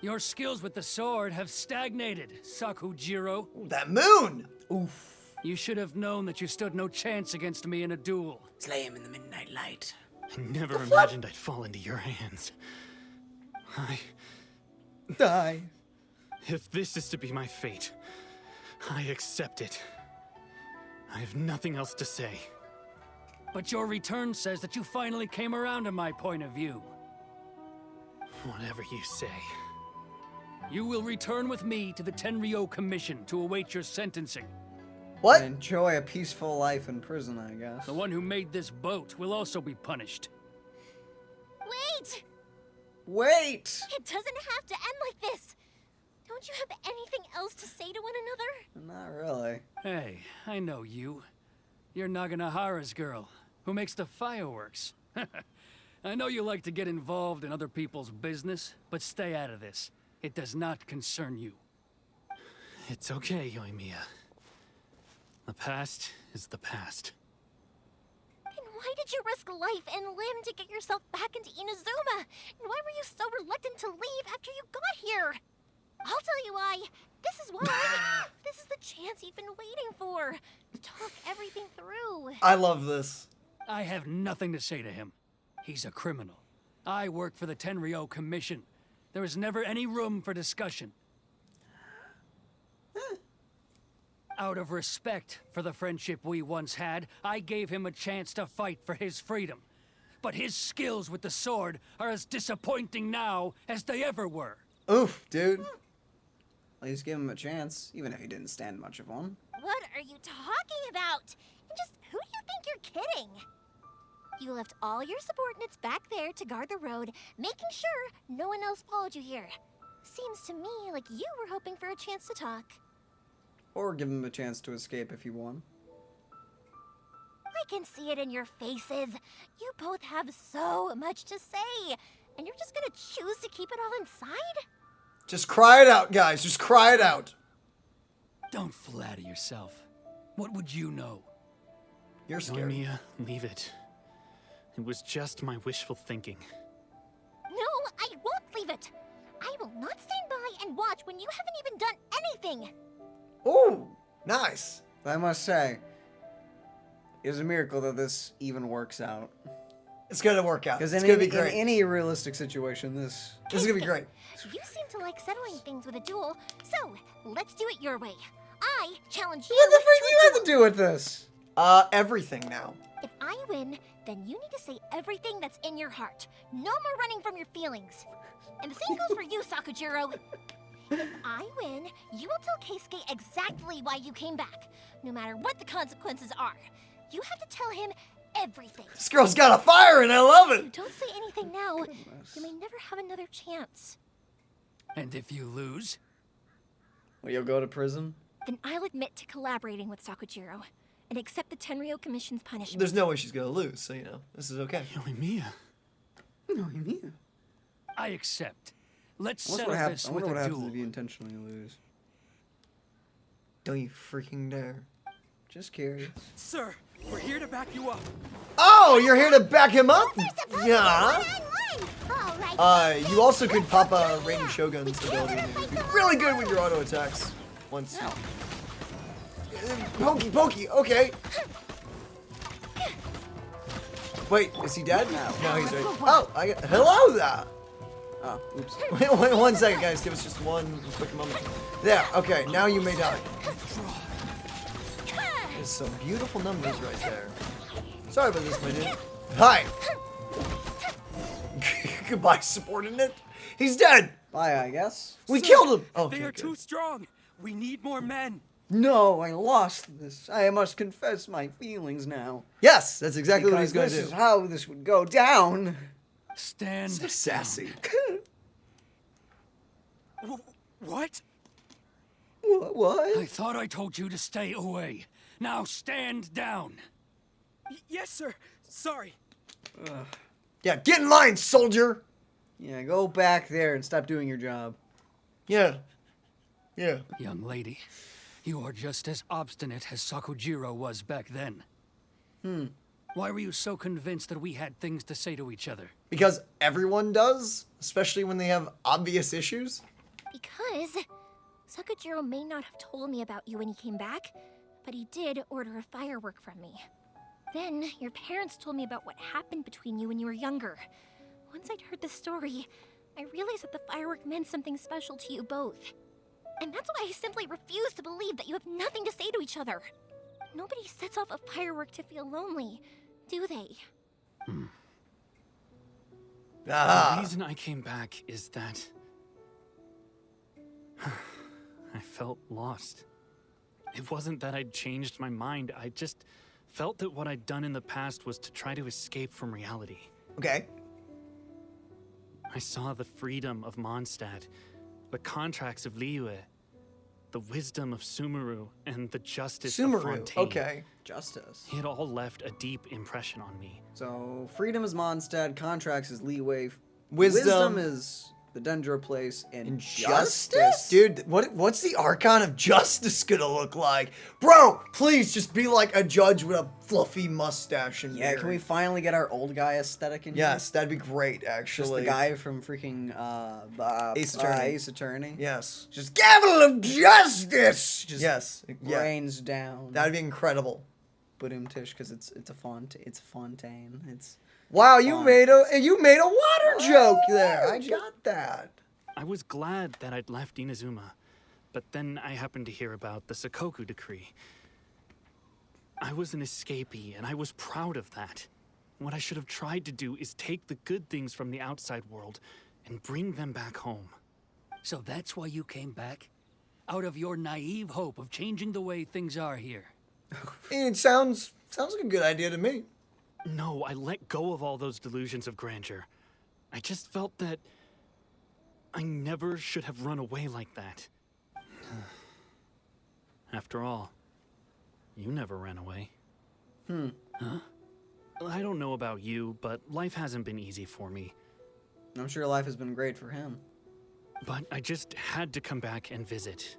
Your skills with the sword have stagnated, Sakajiro. That moon! Oof. You should have known that you stood no chance against me in a duel. Slay him in the midnight light. I never imagined I'd fall into your hands. Die. If this is to be my fate, I accept it. I have nothing else to say. But your return says that you finally came around to my point of view. Whatever you say. You will return with me to the Tenryou Commission to await your sentencing. What? Enjoy a peaceful life in prison, I guess. The one who made this boat will also be punished. Wait! Wait! It doesn't have to end like this. Don't you have anything else to say to one another? Not really. Hey, I know you. You're Naganahara's girl, who makes the fireworks. I know you like to get involved in other people's business, but stay out of this. It does not concern you. It's okay, Yoimiya. The past is the past. Then why did you risk life and limb to get yourself back into Inazuma? And why were you so reluctant to leave after you got here? I'll tell you why. This is why. This is the chance you've been waiting for. To talk everything through. I love this. I have nothing to say to him. He's a criminal. I work for the Tenryou Commission. There is never any room for discussion. Out of respect for the friendship we once had, I gave him a chance to fight for his freedom. But his skills with the sword are as disappointing now as they ever were. Oof, dude. At least give him a chance, even if he didn't stand much of one. What are you talking about? And just who do you think you're kidding? You left all your subordinates back there to guard the road, making sure no one else followed you here. Seems to me like you were hoping for a chance to talk. Or give him a chance to escape if you want. I can see it in your faces. You both have so much to say, and you're just gonna choose to keep it all inside? Just cry it out, guys. Just cry it out. Don't flatter yourself. What would you know? You're scared. Yoimiya, leave it. It was just my wishful thinking. No, I won't leave it. I will not stand by and watch when you haven't even done anything. Ooh, nice. I must say, it's a miracle that this even works out. It's gonna work out. Because It's in, gonna be in great. any realistic situation, this is gonna be great. You seem to like settling things with a duel, so let's do it your way. I challenge you. What the frick to do a you have duel. to do with this? Everything now. If I win, then you need to say everything that's in your heart. No more running from your feelings. And the same goes for you, Sakajiro. If I win, you will tell Keisuke exactly why you came back, no matter what the consequences are. You have to tell him everything. This girl's got a fire and I love If it. you don't say anything now, you may never have another chance. And if you lose? Well, you'll go to prison? Then I'll admit to collaborating with Sakajiro and accept the Tenryou Commission's punishment. There's no way she's gonna lose, so you know, this is okay. Yoimiya. Yoimiya. I accept. Let's I settle this wonder with what a happens duel. if you intentionally lose. Don't you freaking dare. Just curious. Sir, we're here to back you up. Oh, you're here to back him up? Yeah. You also could pop a Raiden Shogun's ability. And it'd be really good with your auto attacks. Once. Pokey, okay. Wait, is he dead? No, he's right. Oh, hello there. Oh, oops. Wait 1 second, guys. Give us just one quick moment. There, okay, now you may die. There's some beautiful numbers right there. Sorry about this, my dude. Hi. Goodbye, subordinate. He's dead. Bye, I guess. We killed him. They are too strong. We need more men. No, I lost this. I must confess my feelings now. Yes, that's exactly what he's going to do. This is how this would go down. Stand so sassy. What? What? I thought I told you to stay away. Now stand down. Yes, sir. Sorry. Yeah, get in line, soldier. Yeah, go back there and stop doing your job. Yeah. Young lady, you are just as obstinate as Sakajiro was back then. Why were you so convinced that we had things to say to each other? Because everyone does, especially when they have obvious issues. Because Sakajiro may not have told me about you when he came back, but he did order a firework from me. Then your parents told me about what happened between you when you were younger. Once I'd heard the story, I realized that the firework meant something special to you both. And that's why I simply refuse to believe that you have nothing to say to each other. Nobody sets off a firework to feel lonely, do they? The reason I came back is that I felt lost. It wasn't that I'd changed my mind. I just felt that what I'd done in the past was to try to escape from reality. Okay. I saw the freedom of Mondstadt, the contracts of Liyue, the wisdom of Sumeru, and the justice of Fontaine. Okay. Justice. It all left a deep impression on me. So, freedom is Mondstadt, contracts is Liyue, Wisdom is the Dendro place, and Justice? Dude, what's the Archon of Justice gonna look like? Bro, please just be like a judge with a fluffy mustache and Yeah, beard. can we finally get our old guy aesthetic in here? Yes, that'd be great, Just actually. the guy from freaking Ace Attorney. Ace Attorney. Yes. Just gavel of justice. Just Yes. Yeah. rains down. That'd be incredible. Tish, because it's a fontaine. It's Wow, you made a water joke there. I got that. I was glad that I'd left Inazuma, but then I happened to hear about the Sakoku decree. I was an escapee, and I was proud of that. What I should have tried to do is take the good things from the outside world and bring them back home. So that's why you came back? Out of your naive hope of changing the way things are here? It sounds like a good idea to me. No, I let go of all those delusions of grandeur. I just felt that I never should have run away like that. After all, you never ran away. Huh? I don't know about you, but life hasn't been easy for me. I'm sure life has been great for him. But I just had to come back and visit.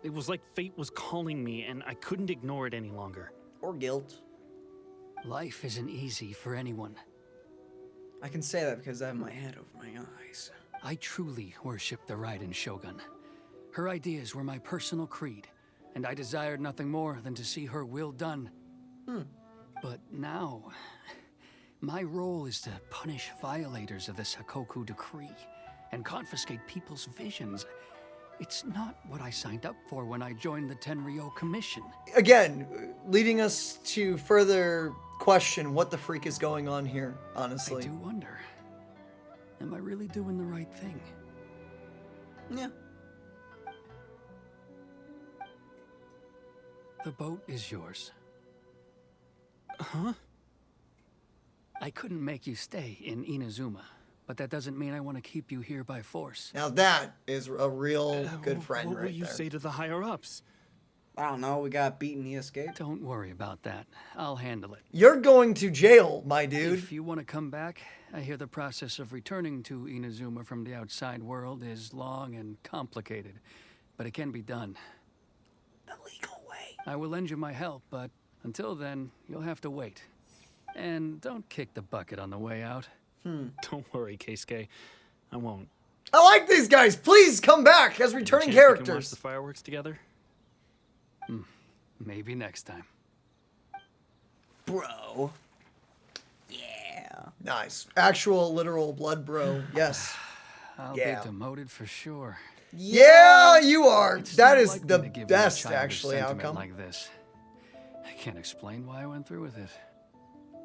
It was like fate was calling me, and I couldn't ignore it any longer. Or guilt. Life isn't easy for anyone. I can say that because I have my head over my eyes. I truly worship the Raiden Shogun. Her ideas were my personal creed, and I desired nothing more than to see her will done. But now, my role is to punish violators of the Sakoku decree and confiscate people's visions. It's not what I signed up for when I joined the Tenryou Commission. Again, leading us to further question what the freak is going on here, honestly. I do wonder, am I really doing the right thing? Yeah. The boat is yours. Huh? I couldn't make you stay in Inazuma, but that doesn't mean I want to keep you here by force. Now that is a real good friend What right will you there. say to the higher-ups? I don't know. We got beaten. He escaped. Don't worry about that. I'll handle it. You're going to jail, my dude. If you want to come back, I hear the process of returning to Inazuma from the outside world is long and complicated, but it can be done. The legal way. I will lend you my help, but until then, you'll have to wait. And don't kick the bucket on the way out. Don't worry, Keisuke. I won't. I like these guys. Please come back as returning Chance we can watch characters. the fireworks together? Maybe next time. Bro. Yeah. Nice. Actual, literal blood bro. Yes. I'll Yeah. be demoted for sure. Yeah, you are. It's That not is like me the to give you a best, childish actually, sentiment outcome. like this. I can't explain why I went through with it.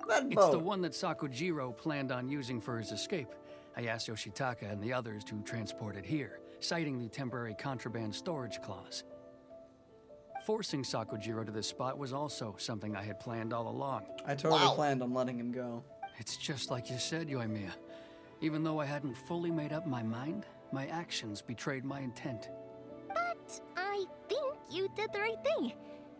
That It's boat. the one that Sakajiro planned on using for his escape. I asked Yoshitaka and the others to transport it here, citing the temporary contraband storage clause. Forcing Sakajiro to this spot was also something I had planned all along. I totally planned on letting him go. It's just like you said, Yoimiya. Even though I hadn't fully made up my mind, my actions betrayed my intent. But I think you did the right thing.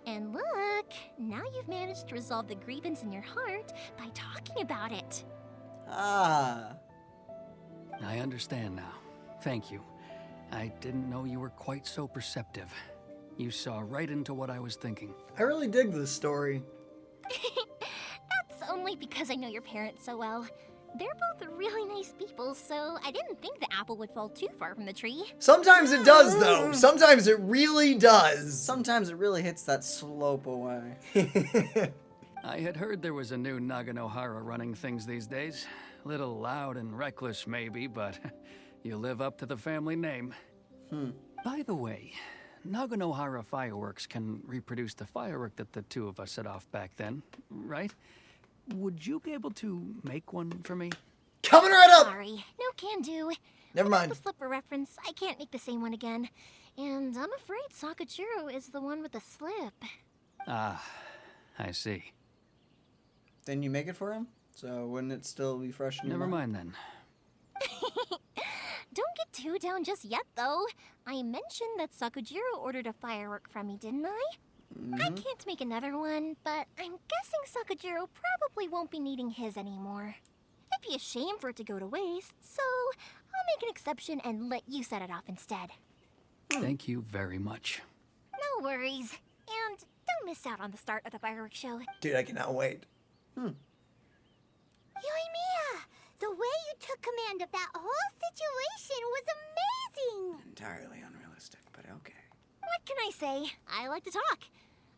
And look, now you've managed to resolve the grievance in your heart by talking about it. Ah. I understand now. Thank you. I didn't know you were quite so perceptive. You saw right into what I was thinking. I really dig this story. That's only because I know your parents so well. They're both really nice people, so I didn't think the apple would fall too far from the tree. Sometimes it does, though. Sometimes it really does. Sometimes it really hits that slope away. I had heard there was a new Naganohara running things these days. Little loud and reckless, maybe, but you live up to the family name. By the way, Naganohara fireworks can reproduce the firework that the two of us set off back then, right? Would you be able to make one for me? Coming right up! Sorry, no can do. Never mind. The slipper reference, I can't make the same one again. And I'm afraid Sakajiro is the one with the slip. Ah, I see. Then you make it for him? So wouldn't it still be fresh in your Never mind then. Don't get too down just yet, though. I mentioned that Sakajiro ordered a firework from me, didn't I? I can't make another one, but I'm guessing Sakajiro probably won't be needing his anymore. It'd be a shame for it to go to waste, so I'll make an exception and let you set it off instead. Thank you very much. No worries. And don't miss out on the start of the fireworks show. Dude, I cannot wait. Yoimiya, the way you took command of that whole situation was amazing! Entirely unrealistic, but okay. What can I say? I like to talk.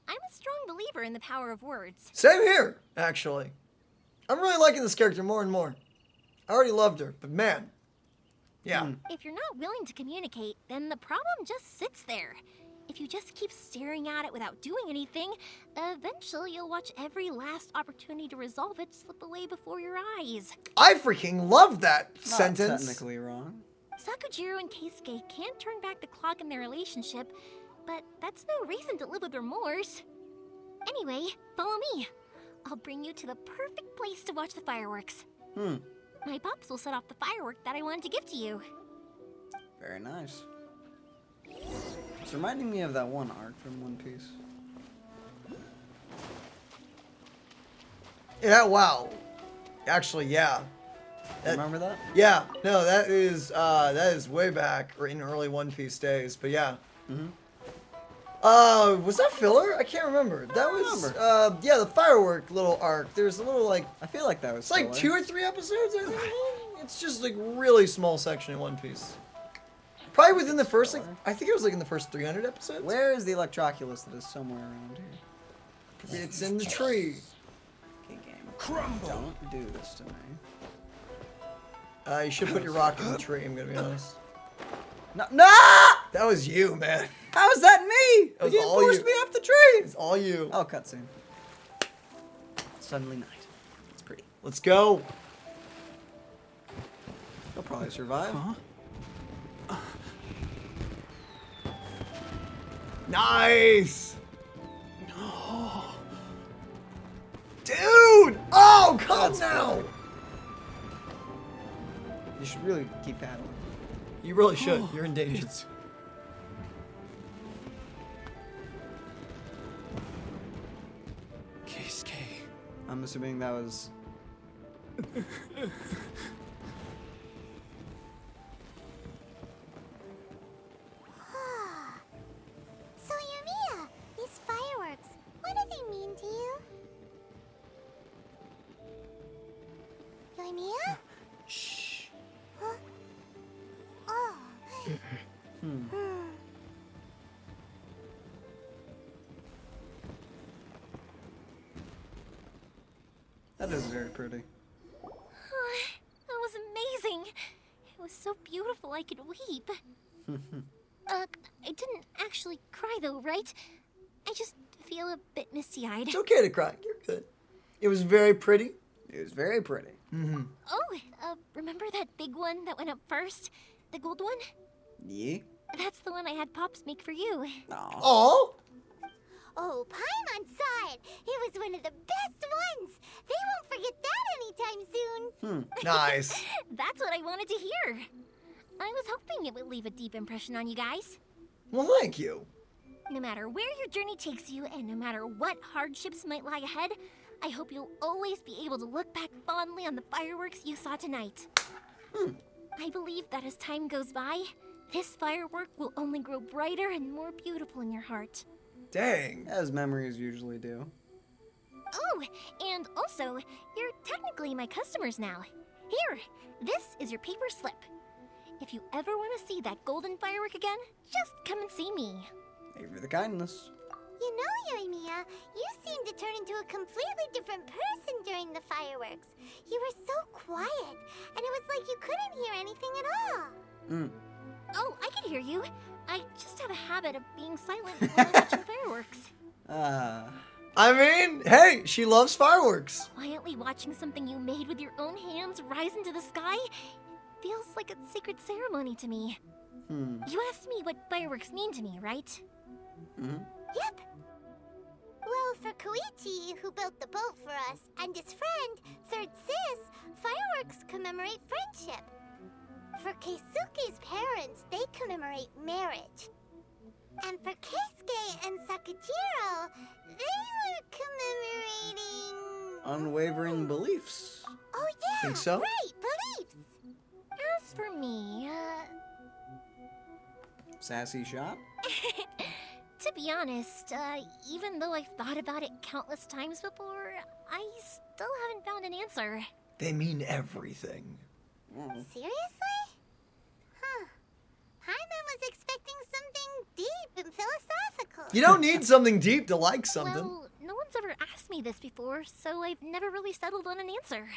I'm a strong believer in the power of words. Same here, actually. I'm really liking this character more and more. I already loved her, but man. Yeah. If you're not willing to communicate, then the problem just sits there. If you just keep staring at it without doing anything, eventually you'll watch every last opportunity to resolve it slip away before your eyes. I freaking love that Not sentence. technically wrong. Sakajiro and Keisuke can't turn back the clock in their relationship, but that's no reason to live with remorse. Anyway, follow me. I'll bring you to the perfect place to watch the fireworks. My pops will set off the firework that I wanted to give to you. Very nice. It's reminding me of that one arc from One Piece. Yeah, wow. Actually, yeah. Remember that? Yeah. No, that is way back or in early One Piece days, but yeah. Was that filler? I can't remember. That was yeah, the firework little arc. There's a little like I feel like that was it's like 2 or 3 episodes, I think. It's just like really small section in One Piece. Probably within the first like I think it was like in the first 300 episodes. Where is the Electroculus that is somewhere around here? It's in the tree. Okay, game. Crumble. Don't do this to me. You should put your rock in the tree, I'm gonna be honest. No! That was you, man. How is that me? That was You all pushed you. me off the tree! It's all you. Oh, cutscene. Suddenly night. It's pretty. Let's go. They'll probably survive. Nice. Dude! Oh, come That's now. funny. You should really keep paddling. You really should. You're in danger. Keisuke. I'm assuming that was... So, Yoimiya, these fireworks, what do they mean to you? Yoimiya? Shh. Huh? Oh. That is very pretty. Oh, that was amazing. It was so beautiful I could weep. I didn't actually cry though, right? I just feel a bit misty-eyed. It's okay to cry. You're good. It was very pretty. It was very pretty. Mm-hmm. Oh, remember that big one that went up first? The gold one? Yeah. That's the one I had Pops make for you. Aw. Oh, Paimon's saw it. It was one of the best ones. They won't forget that anytime soon. Nice. That's what I wanted to hear. I was hoping it would leave a deep impression on you guys. Well, thank you. No matter where your journey takes you, and no matter what hardships might lie ahead, I hope you'll always be able to look back fondly on the fireworks you saw tonight. I believe that as time goes by, this firework will only grow brighter and more beautiful in your heart. Dang. As memories usually do. Oh, and also, you're technically my customers now. Here, this is your paper slip. If you ever want to see that golden firework again, just come and see me. Thank you for the kindness. You know, Yoimiya, you seemed to turn into a completely different person during the fireworks. You were so quiet, and it was like you couldn't hear anything at all. Oh, I can hear you. I just have a habit of being silent while I'm watching fireworks. I mean, hey, she loves fireworks. Quietly watching something you made with your own hands rise into the sky feels like a sacred ceremony to me. You asked me what fireworks mean to me, right? Yep. Well, for Koichi, who built the boat for us, and his friend, Third Sis, fireworks commemorate friendship. For Keisuke's parents, they commemorate marriage. And for Keisuke and Sakajiro, they were commemorating... Unwavering beliefs. Oh yeah, Think so? right, beliefs. As for me, Sassy shot? to be honest, even though I've thought about it countless times before, I still haven't found an answer. They mean everything. Seriously? Huh. Paimon was expecting something deep and philosophical. You don't need something deep to like something. Well, no one's ever asked me this before, so I've never really settled on an answer.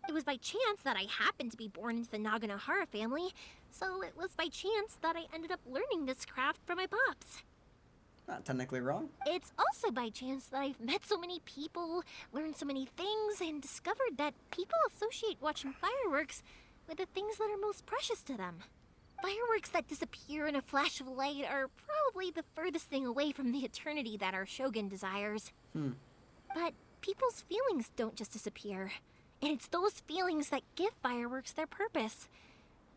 It was by chance that I happened to be born into the Naganohara family, so it was by chance that I ended up learning this craft from my pops. Not technically wrong. It's also by chance that I've met so many people, learned so many things, and discovered that people associate watching fireworks with the things that are most precious to them. Fireworks that disappear in a flash of light are probably the furthest thing away from the eternity that our shogun desires. But people's feelings don't just disappear, and it's those feelings that give fireworks their purpose.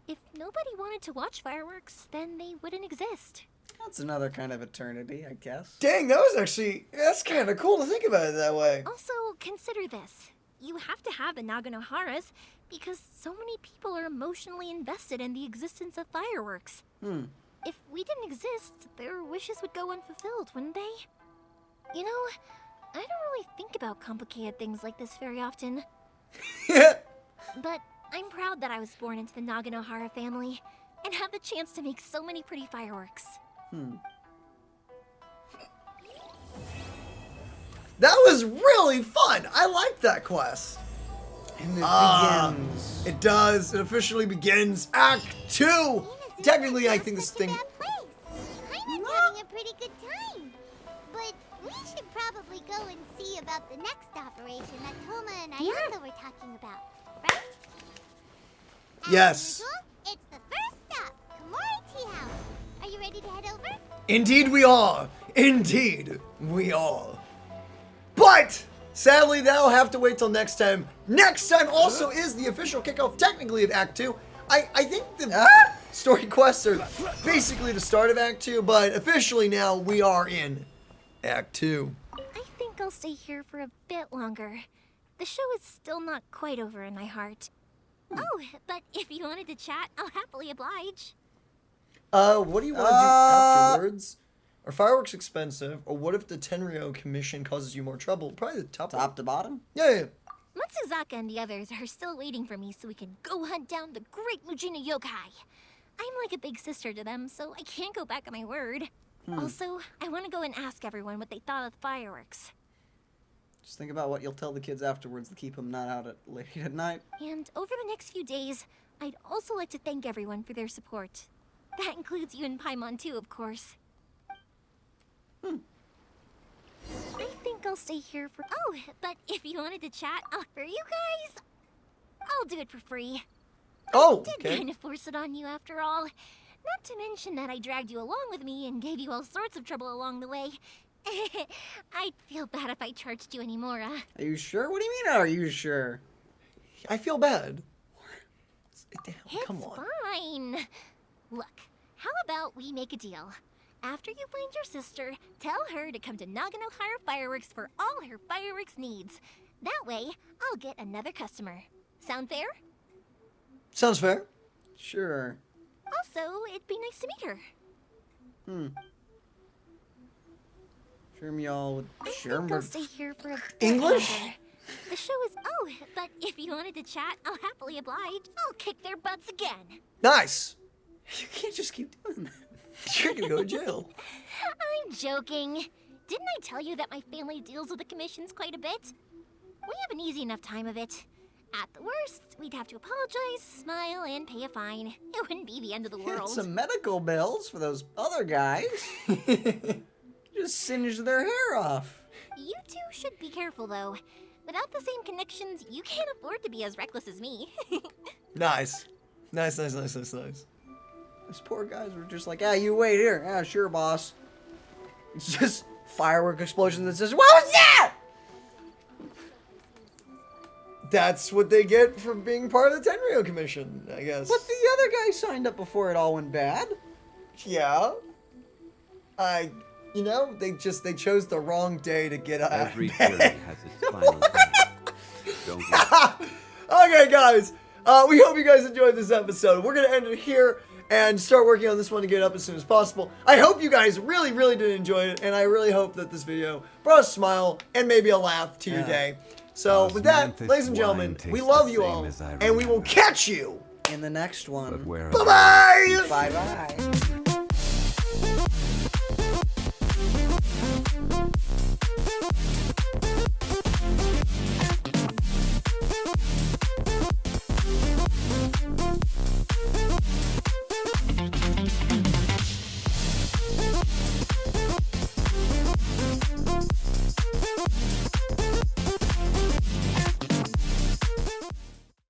If nobody wanted to watch fireworks, then they wouldn't exist. That's another kind of eternity, I guess. Dang, that's kind of cool to think about it that way. Also, consider this. You have to have the Naganoharas because so many people are emotionally invested in the existence of fireworks. If we didn't exist, their wishes would go unfulfilled, wouldn't they? You know, I don't really think about complicated things like this very often. But I'm proud that I was born into the Naganohara family and have the chance to make so many pretty fireworks. That was really fun. I liked that quest. And it begins. It does. It officially begins Act 2. Technically, I think this thing... Paimon's having a pretty good time. But we should probably go and see about the next operation that Toma and Ayaka were talking about, right? Yes. It's the first stop, Commemorating House. Are you ready to head over? Indeed we are. Indeed we are. But Sadly, that'll have to wait till next time. Next time also is the official kickoff, technically, of Act 2. I think the story quests are basically the start of Act 2, but officially now we are in Act 2. I think I'll stay here for a bit longer. The show is still not quite over in my heart. Oh, but if you wanted to chat, I'll happily oblige. What do you want to do afterwards? Are fireworks expensive, or what if the Tenryou Commission causes you more trouble? Probably the top to bottom? Yeah. Matsuzaka and the others are still waiting for me so we can go hunt down the great Mujina yokai. I'm like a big sister to them, so I can't go back on my word. Also, I want to go and ask everyone what they thought of the fireworks. Just think about what you'll tell the kids afterwards to keep them not out late at night. And over the next few days, I'd also like to thank everyone for their support. That includes you and Paimon too, of course. I think I'll stay here for... Oh, but if you wanted to chat, for you guys, I'll do it for free. Oh, I did kind of force it on you after all. Not to mention that I dragged you along with me and gave you all sorts of trouble along the way. I'd feel bad if I charged you anymore. Are you sure? What do you mean, are you sure? I feel bad. Damn, It's come on. fine. Look, how about we make a deal? After you find your sister, tell her to come to Naganohara Fireworks for all her fireworks needs. That way, I'll get another customer. Sound fair? Sounds fair. Sure. Also, it'd be nice to meet her. Sure, y'all with I think I'll stay here for a bit English? longer. The show is... Oh, but if you wanted to chat, I'll happily oblige. I'll kick their butts again. Nice. You can't just keep doing that. You're gonna go to jail. I'm joking. Didn't I tell you that my family deals with the commissions quite a bit? We have an easy enough time of it. At the worst, we'd have to apologize, smile, and pay a fine. It wouldn't be the end of the world. Some medical bills for those other guys. Just singe their hair off. You two should be careful, though. Without the same connections, you can't afford to be as reckless as me. Nice. Nice. Those poor guys were just like, you wait here. Yeah, sure, boss. It's just firework explosion that says, what was that? That's what they get for being part of the Tenryou Commission, I guess. But the other guy signed up before it all went bad. Yeah. You know, they chose the wrong day to get out. Every journey has its final day. Don't get Okay, guys. We hope you guys enjoyed this episode. We're gonna end it here and start working on this one to get it up as soon as possible. I hope you guys really, really did enjoy it, and I really hope that this video brought a smile and maybe a laugh to your day. So with that, ladies and gentlemen, we love you all, and we will catch you in the next one. Bye-bye! Bye-bye.